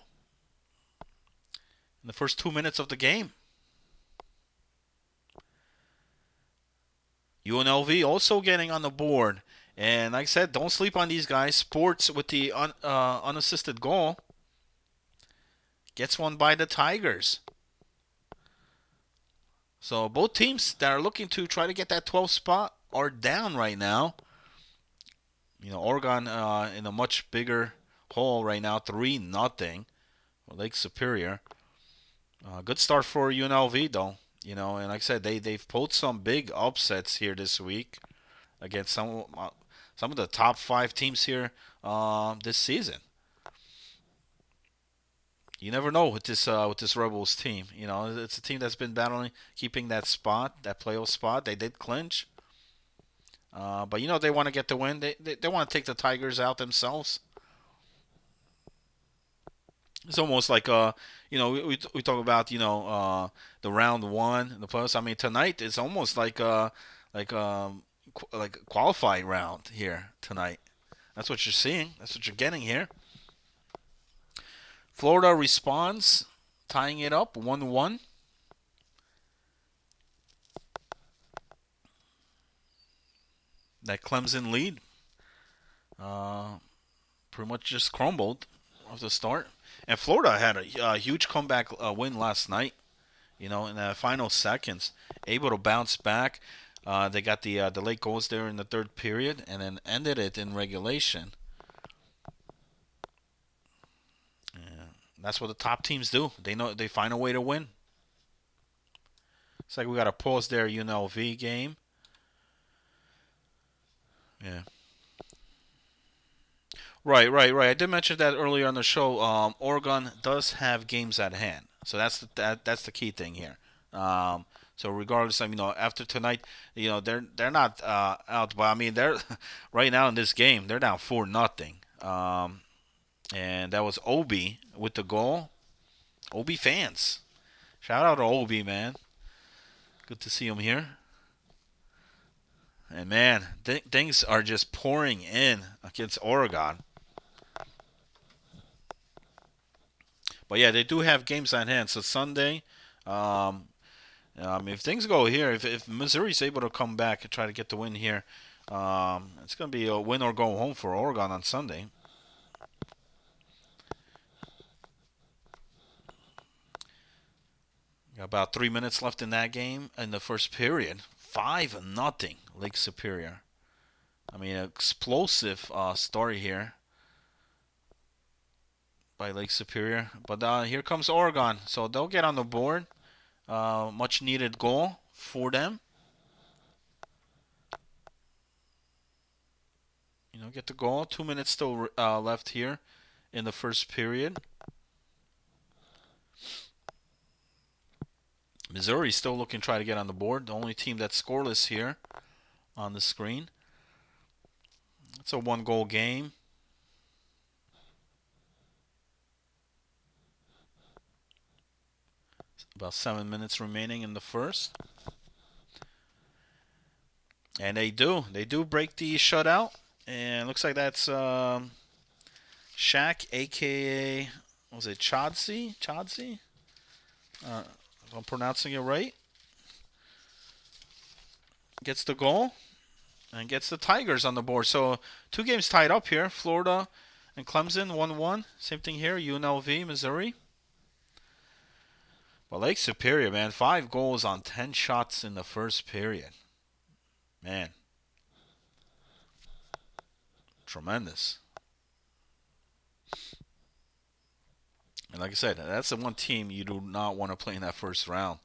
the first 2 minutes of the game. UNLV also getting on the board. And like I said, don't sleep on these guys. Sports with the unassisted goal gets one by the Tigers. So both teams that are looking to try to get that 12th spot are down right now. Oregon in a much bigger hole right now, 3-0. Lake Superior. Good start for UNLV though. And like I said, they've pulled some big upsets here this week against some of the top 5 teams here this season. You never know with this Rebels team. It's a team that's been battling, keeping that spot, that playoff spot. They did clinch, but they want to get the win. They want to take the Tigers out themselves. It's almost like we talk about the round one, the playoffs. I mean tonight it's almost like a qualifying round here tonight. That's what you're seeing. That's what you're getting here. Florida responds, tying it up 1-1. That Clemson lead pretty much just crumbled off the start. And Florida had a huge comeback win last night. In the final seconds, able to bounce back. They got the late goals there in the third period, and then ended it in regulation. Yeah, that's what the top teams do. They find a way to win. It's like we got a pause there, UNLV game. Yeah. Right. I did mention that earlier on the show. Oregon does have games at hand, so that's the key thing here. So regardless of after tonight, they're not out, but I mean they're right now in this game they're down 4-0. And that was Obi with the goal. Obi fans, shout out to Obi, man. Good to see him here. And man, things are just pouring in against Oregon. But yeah, they do have games on hand. So Sunday, if things go here, if Missouri's able to come back and try to get the win here, it's going to be a win or go home for Oregon on Sunday. Got about 3 minutes left in that game in the first period. 5-0 Lake Superior. I mean, explosive story here by Lake Superior. But here comes Oregon. So they'll get on the board. Much needed goal for them. Get the goal. 2 minutes still left here in the first period. Missouri still looking to try to get on the board. The only team that's scoreless here on the screen. It's a 1-goal game. About 7 minutes remaining in the first. And they do break the shutout. And looks like that's Shaq, a.k.a. was it Chadsey? If I'm pronouncing it right. Gets the goal and gets the Tigers on the board. So 2 games tied up here. Florida and Clemson 1-1. Same thing here. UNLV, Missouri. But Lake Superior, man, 5 goals on 10 shots in the first period. Man. Tremendous. And like I said, that's the one team you do not want to play in that first round.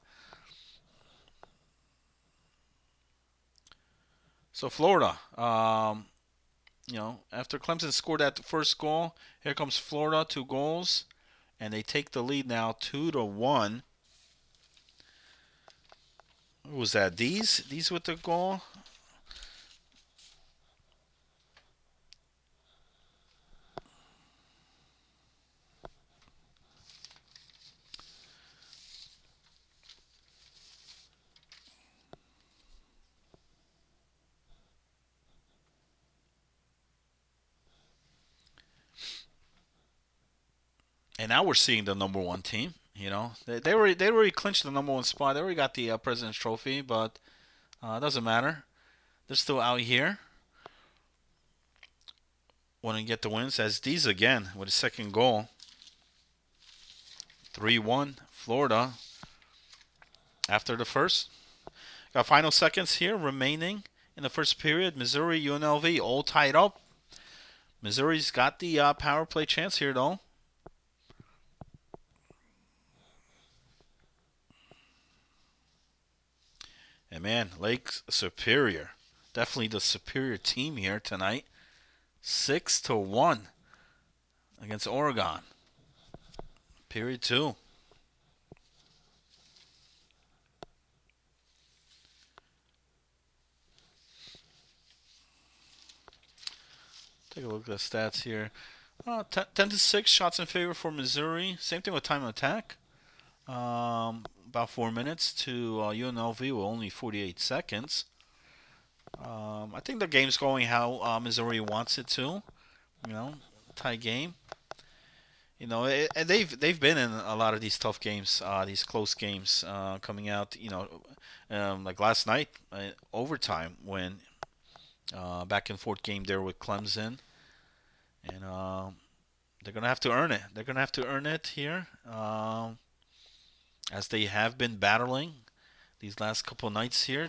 So Florida, after Clemson scored that first goal, here comes Florida, 2 goals, and they take the lead now 2-1. Who was that? These with the goal? And now we're seeing the number one team. You know, they already clinched the number one spot. They already got the President's Trophy, but it doesn't matter. They're still out here. Want to get the wins as these again with a second goal. 3-1 Florida after the first. Got final seconds here remaining in the first period. Missouri, UNLV all tied up. Missouri's got the power play chance here though. And man, Lake Superior, definitely the superior team here tonight. 6-1 against Oregon. Period 2. Take a look at the stats here. 10-6 shots in favor for Missouri. Same thing with time of attack. About 4 minutes to UNLV with only 48 seconds. I think the game's going how Missouri wants it to. You know, tie game. You know, and they've been in a lot of these tough games, these close games coming out. You know, like last night, overtime when back and forth game there with Clemson, and they're gonna have to earn it. They're gonna have to earn it here, as they have been battling these last couple of nights here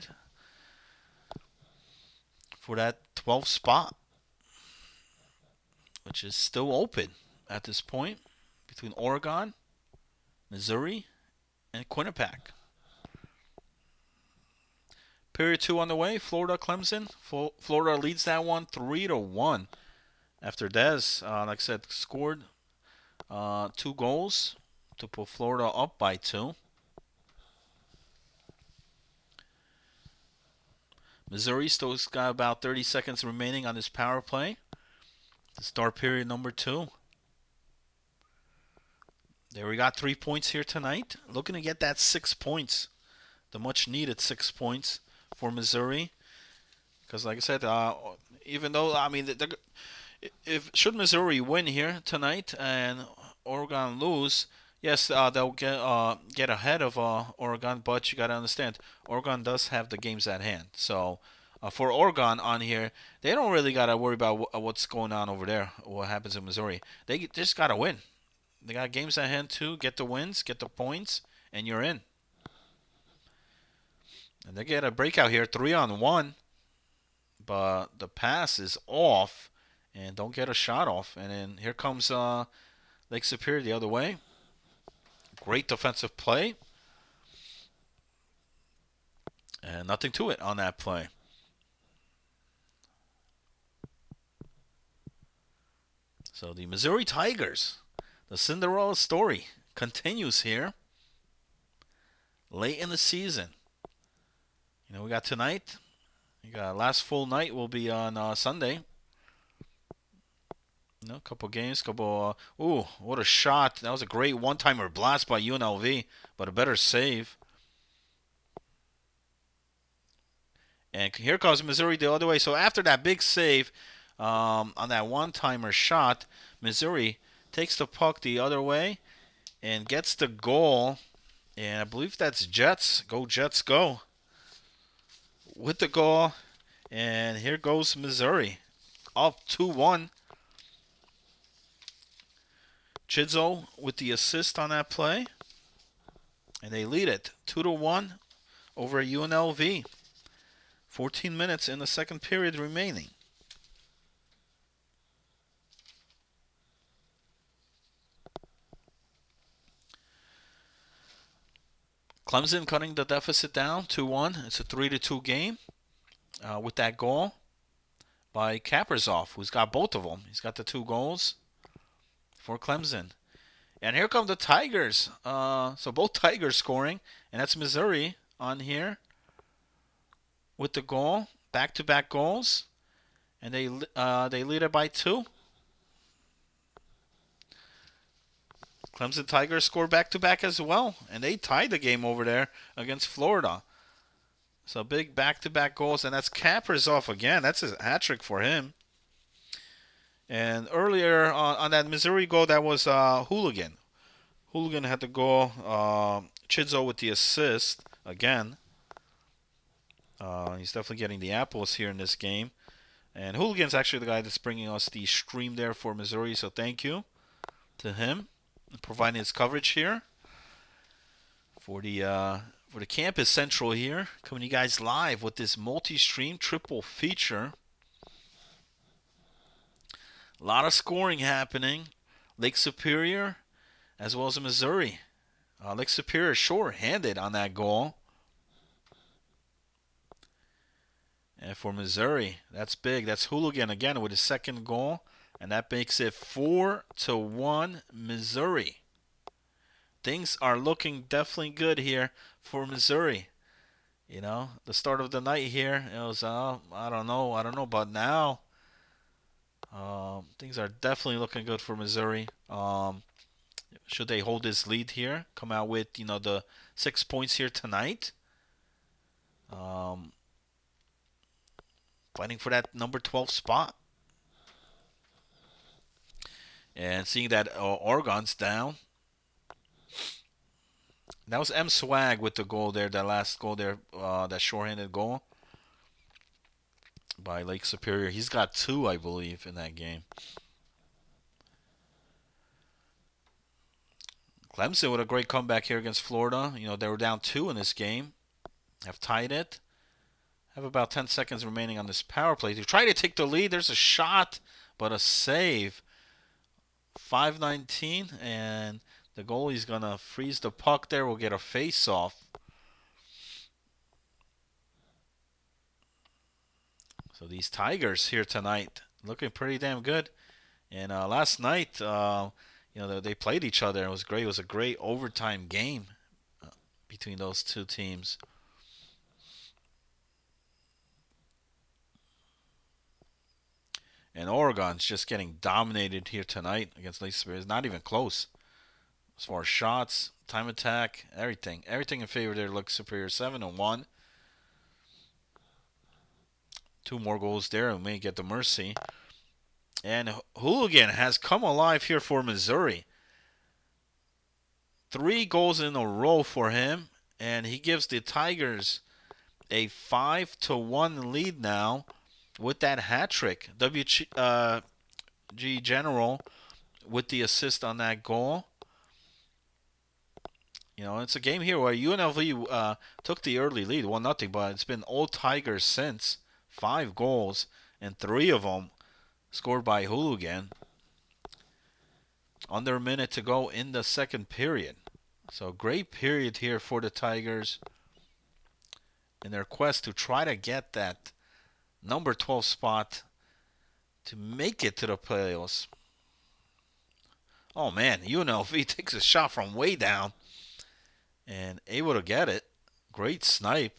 for that 12th spot, which is still open at this point between Oregon, Missouri, and Quinnipiac. Period 2 on the way. Florida, Clemson. Florida leads that one 3-1 after Dez, like I said, scored 2 goals to put Florida up by 2. Missouri still's got about 30 seconds remaining on this power play to start period number 2. There we got 3 points here tonight. Looking to get that 6 points, the much needed 6 points for Missouri. Because like I said, even though I mean, if should Missouri win here tonight and Oregon lose, yes, they'll get ahead of Oregon. But you got to understand, Oregon does have the games at hand. So for Oregon on here, they don't really got to worry about what's going on over there, what happens in Missouri. They just got to win. They got games at hand too. Get the wins, get the points, and you're in. And they get a breakout here, 3-on-1, but the pass is off, and don't get a shot off. And then here comes Lake Superior the other way. Great defensive play, and nothing to it on that play. So the Missouri Tigers, the Cinderella story, continues here late in the season. You know, we got tonight. You got last full night will be on Sunday. You know, couple games, couple. Ooh, what a shot! That was a great one-timer blast by UNLV, but a better save. And here comes Missouri the other way. So after that big save on that one-timer shot, Missouri takes the puck the other way and gets the goal. And I believe that's Jets. Go Jets, go! With the goal, and here goes Missouri, up 2-1. Chidzo with the assist on that play, and they lead it 2-1 over UNLV. 14 minutes in the second period remaining. Clemson cutting the deficit down 2-1. It's a 3-2 game with that goal by Kaprizov, who's got both of them. He's got the 2 goals for Clemson. And here come the Tigers. So both Tigers scoring, and that's Missouri on here with the goal, back-to-back goals, and they lead it by 2. Clemson Tigers score back-to-back as well, and they tied the game over there against Florida. So big back-to-back goals, and that's Kaprizov again. That's a hat trick for him. And earlier on that Missouri goal, that was Hooligan. Hooligan had the goal. Chidzo with the assist again. He's definitely getting the apples here in this game. And Hooligan's actually the guy that's bringing us the stream there for Missouri, so thank you to him providing his coverage here for the campus central here, coming to you guys live with this multi-stream triple feature. A lot of scoring happening. Lake Superior as well as Missouri. Lake Superior short-handed on that goal. And for Missouri, that's big. That's Hooligan again with his second goal. And that makes it 4-1 Missouri. Things are looking definitely good here for Missouri. You know, the start of the night here, it was, I don't know, but now things are definitely looking good for Missouri. Should they hold this lead here, come out with, the 6 points here tonight, um, fighting for that number 12 spot. And seeing that Oregon's down. That was M. Swag with the goal there, that last goal there, that shorthanded goal by Lake Superior. He's got 2, I believe, in that game. Clemson with a great comeback here against Florida. They were down 2 in this game. Have tied it. Have about 10 seconds remaining on this power play. To try to take the lead, there's a shot, but a save. 5:19, and the goalie's going to freeze the puck there. We'll get a face-off. So these Tigers here tonight looking pretty damn good. And last night, they played each other. It was great. It was a great overtime game between those two teams. And Oregon's just getting dominated here tonight against Lake Superior. It's not even close. As far as shots, time attack, everything. Everything in favor there looks Superior. 7-1. 2 more goals there and may get the mercy. And Hooligan has come alive here for Missouri. 3 goals in a row for him. And he gives the Tigers a 5-1 lead now with that hat trick. WG General with the assist on that goal. It's a game here where UNLV took the early lead, 1-0, but it's been all Tigers since. 5 goals, and 3 of them scored by Hooligan. Under a minute to go in the second period. So great period here for the Tigers in their quest to try to get that number 12 spot to make it to the playoffs. Oh man, UNLV takes a shot from way down and able to get it. Great snipe.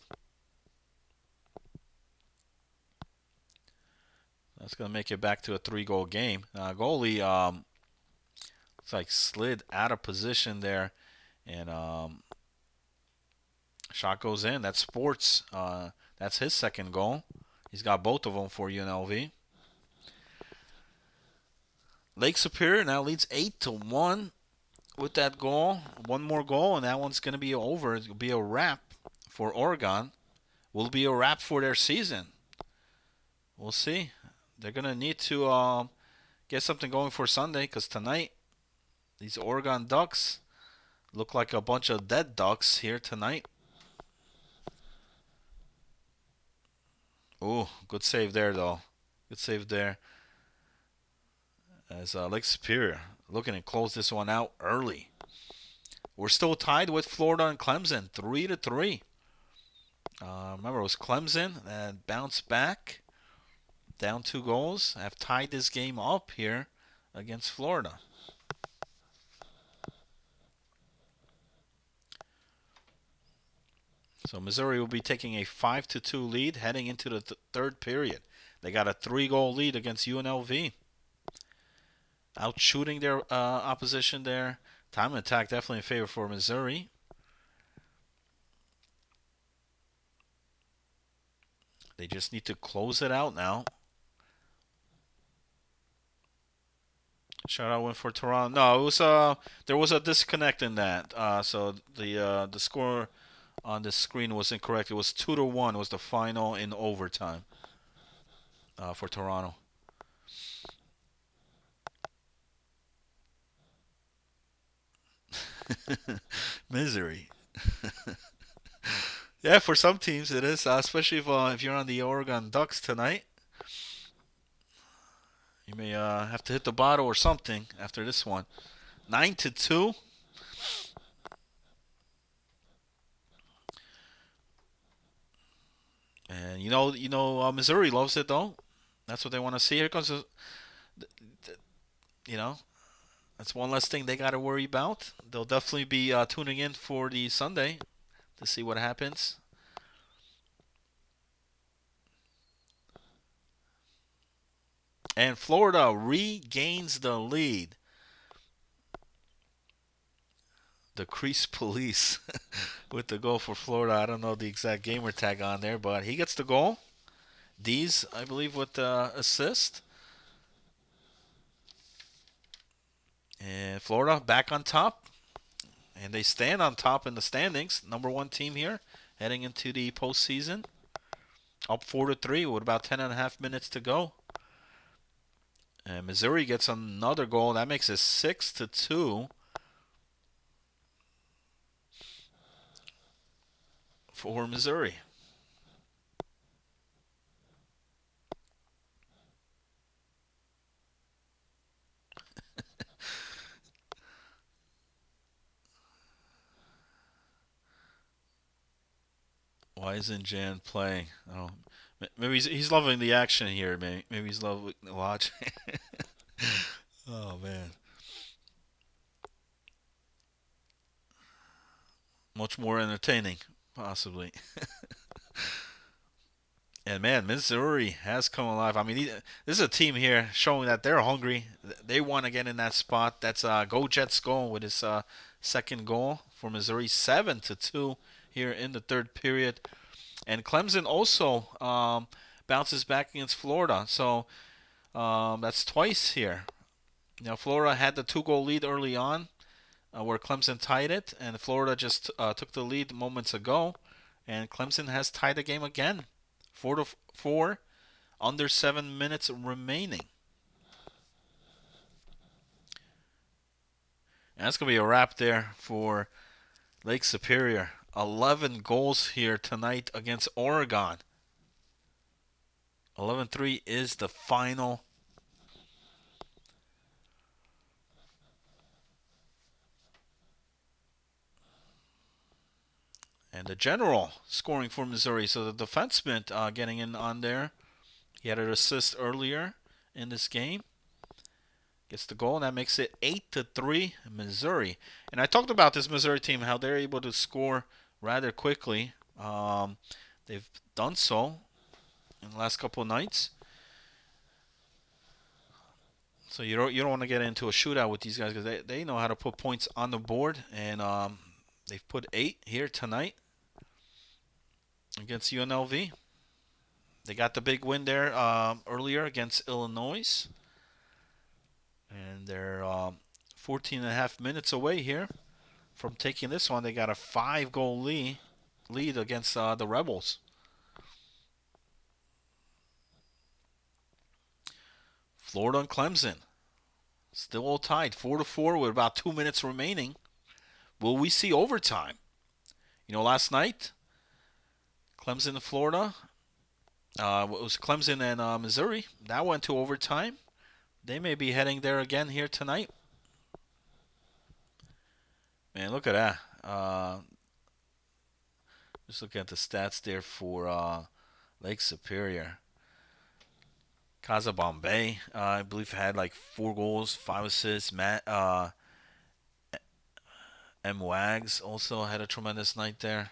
That's going to make it back to a 3-goal game. Goalie looks like slid out of position there, and shot goes in. That's Sports. That's his second goal. He's got both of them for UNLV. Lake Superior now leads 8-1 with that goal. One more goal, and that one's going to be over. It'll be a wrap for Oregon. Will be a wrap for their season. We'll see. They're going to need to get something going for Sunday, because tonight, these Oregon Ducks look like a bunch of dead ducks here tonight. Ooh, good save there, though. Good save there. As Lake Superior looking to close this one out early. We're still tied with Florida and Clemson, 3-3. Remember, it was Clemson that bounced back, down 2 goals. Have tied this game up here against Florida. So Missouri will be taking a 5-2 lead heading into the third period. They got a 3-goal lead against UNLV. Out shooting their opposition there. Time and attack definitely in favor for Missouri. They just need to close it out now. Shutout win for Toronto. No, it was there was a disconnect in that. So the score on the screen was incorrect. It was 2-1 was the final in overtime for Toronto. Misery. Yeah, for some teams it is, especially if you're on the Oregon Ducks tonight. You may have to hit the bottle or something after this one. 9-2. And Missouri loves it though. That's what they want to see. Here comes, you know, that's one less thing they got to worry about. They'll definitely be tuning in for the Sunday to see what happens. And Florida regains the lead. The Crease Police with the goal for Florida. I don't know the exact gamer tag on there, but he gets the goal. Dees, I believe, with the assist. And Florida back on top. And they stand on top in the standings. Number one team here heading into the postseason. Up 4-3 with about 10.5 minutes to go. And Missouri gets another goal. That makes it 6-2 for Missouri. Why isn't Jan playing? Oh, maybe he's loving the action here. Maybe he's loving watching. Oh man, much more entertaining, possibly. And man, Missouri has come alive. I mean, this is a team here showing that they're hungry. They want to get in that spot. That's Go Jets going with his second goal for Missouri, 7-2 here in the third period. And Clemson also bounces back against Florida. So that's twice here. Florida had the 2-goal lead early on, where Clemson tied it, and Florida just took the lead moments ago, and Clemson has tied the game again, 4-4, under 7 minutes remaining. And that's gonna be a wrap there for Lake Superior. 11 goals here tonight against Oregon. 11-3 is the final. And the general scoring for Missouri. So the defenseman getting in on there. He had an assist earlier in this game. Gets the goal, and that makes it 8-3 Missouri. And I talked about this Missouri team, how they're able to score rather quickly. They've done so in the last couple of nights. So you don't want to get into a shootout with these guys because they know how to put points on the board, and they've put 8 here tonight against UNLV. They got the big win there earlier against Illinois. And they're 14 and a half minutes away here from taking this one. They got a 5-goal lead against the Rebels. Florida and Clemson still all tied, 4-4 with about 2 minutes remaining. Will we see overtime? Last night, Clemson and Florida, it was Clemson and Missouri. That went to overtime. They may be heading there again here tonight. Man, look at that. Just looking at the stats there for Lake Superior. Casa Bombay, I believe, had like 4 goals, 5 assists. M. Wags also had a tremendous night there.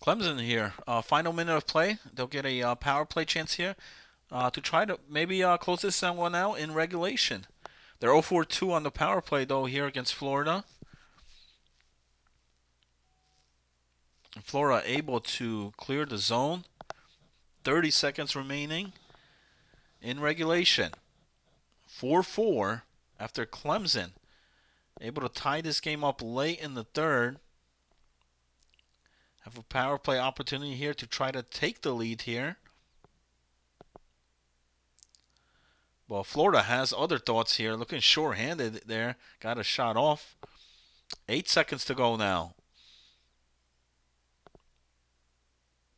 Clemson here. Final minute of play. They'll get a power play chance here to try to maybe close this one out in regulation. They're 0-4-2 on the power play, though, here against Florida. Florida able to clear the zone. 30 seconds remaining in regulation. 4-4 after Clemson able to tie this game up late in the third. Have a power play opportunity here to try to take the lead here. Well, Florida has other thoughts here. Looking short-handed there. Got a shot off. 8 seconds to go now.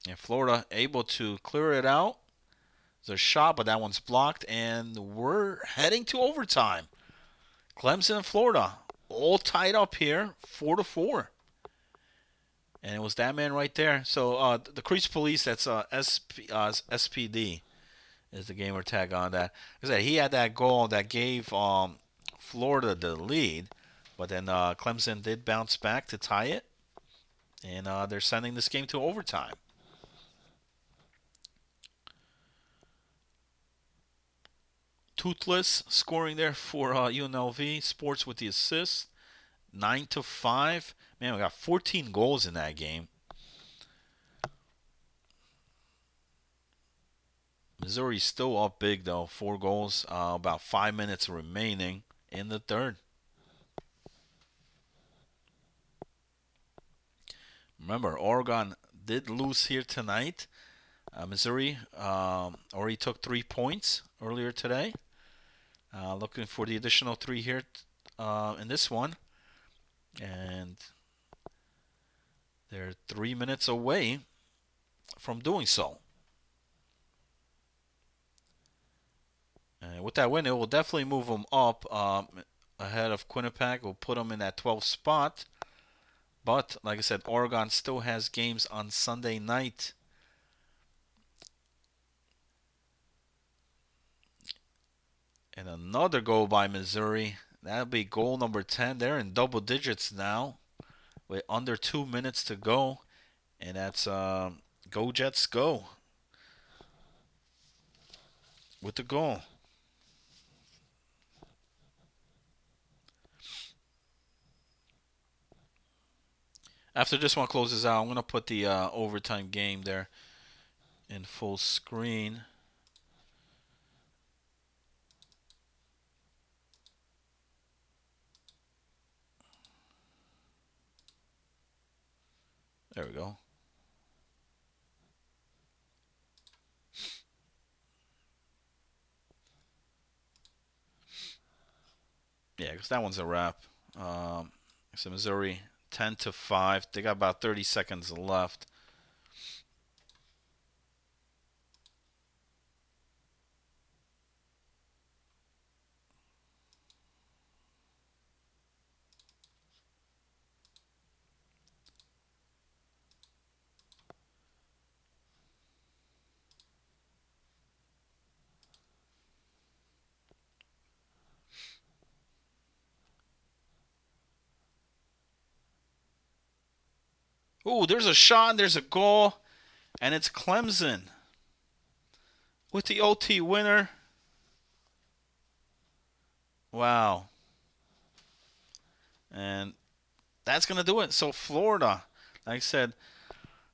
And Florida able to clear it out. There's a shot, but that one's blocked. And we're heading to overtime. Clemson and Florida all tied up here, 4-4. And it was that man right there. So the Crease Police, that's SPD, is the gamer tag on that. Like I said, he had that goal that gave Florida the lead. But then Clemson did bounce back to tie it. And they're sending this game to overtime. Toothless scoring there for UNLV. Sports with the assist. 9-5. Man, we got 14 goals in that game. Missouri's still up big, though. 4 goals. About 5 minutes remaining in the third. Remember, Oregon did lose here tonight. Missouri already took 3 points earlier today. Looking for the additional 3 here in this one. And they're 3 minutes away from doing so. And with that win, it will definitely move them up ahead of Quinnipiac. Will put them in that 12th spot. But, like I said, Oregon still has games on Sunday night. And another goal by Missouri. That'll be goal number 10. They're in double digits now with under 2 minutes to go. And that's Go Jets Go with the goal. After this one closes out, I'm going to put the overtime game there in full screen. There we go. Yeah, because that one's a wrap. So Missouri 10-5. They got about 30 seconds left. Ooh, there's a shot, and there's a goal, and it's Clemson with the OT winner. Wow. And that's going to do it. So Florida, like I said,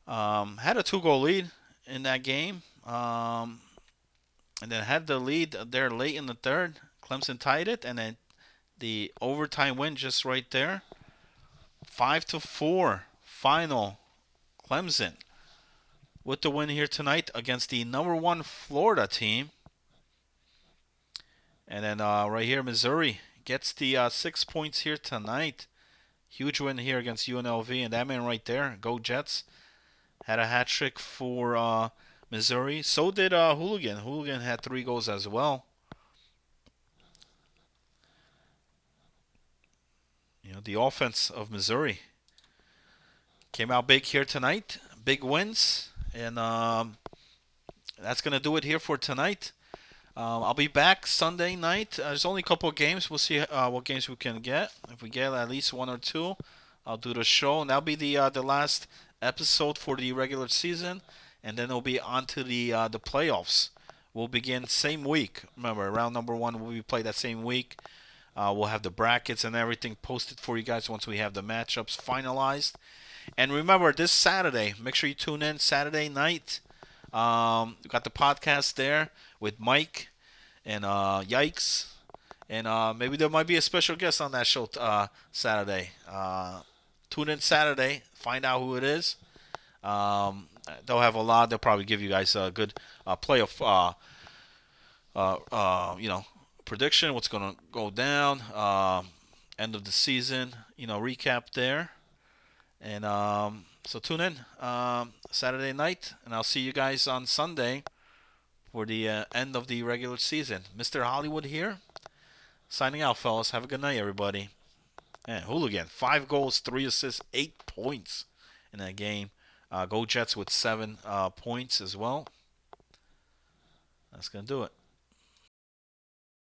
had a 2-goal lead in that game. And then had the lead there late in the third. Clemson tied it, and then the overtime win just right there. 5-4 final. Clemson with the win here tonight against the number 1 Florida team. And then right here, Missouri gets the 6 points here tonight. Huge win here against UNLV. And that man right there, Go Jets, had a hat trick for Missouri. So did Hooligan. Hooligan had 3 goals as well. You know, the offense of Missouri came out big here tonight. Big wins. And that's going to do it here for tonight. I'll be back Sunday night. There's only a couple of games. We'll see what games we can get. If we get at least 1 or 2, I'll do the show. And that'll be the last episode for the regular season. And then it'll be on to the playoffs. We'll begin same week. Remember, round number 1 will be played that same week. We'll have the brackets and everything posted for you guys once we have the matchups finalized. And remember, this Saturday, make sure you tune in Saturday night. We got the podcast there with Mike and Yikes. And maybe there might be a special guest on that show Saturday. Tune in Saturday, find out who it is. They'll have a lot. They'll probably give you guys a good playoff, prediction. What's going to go down? End of the season, recap there. And so tune in Saturday night, and I'll see you guys on Sunday for the end of the regular season. Mr. Hollywood here, signing out, fellas. Have a good night, everybody. And Hooligan, 5 goals, 3 assists, 8 points in that game. Go Jets with 7 points as well. That's going to do it.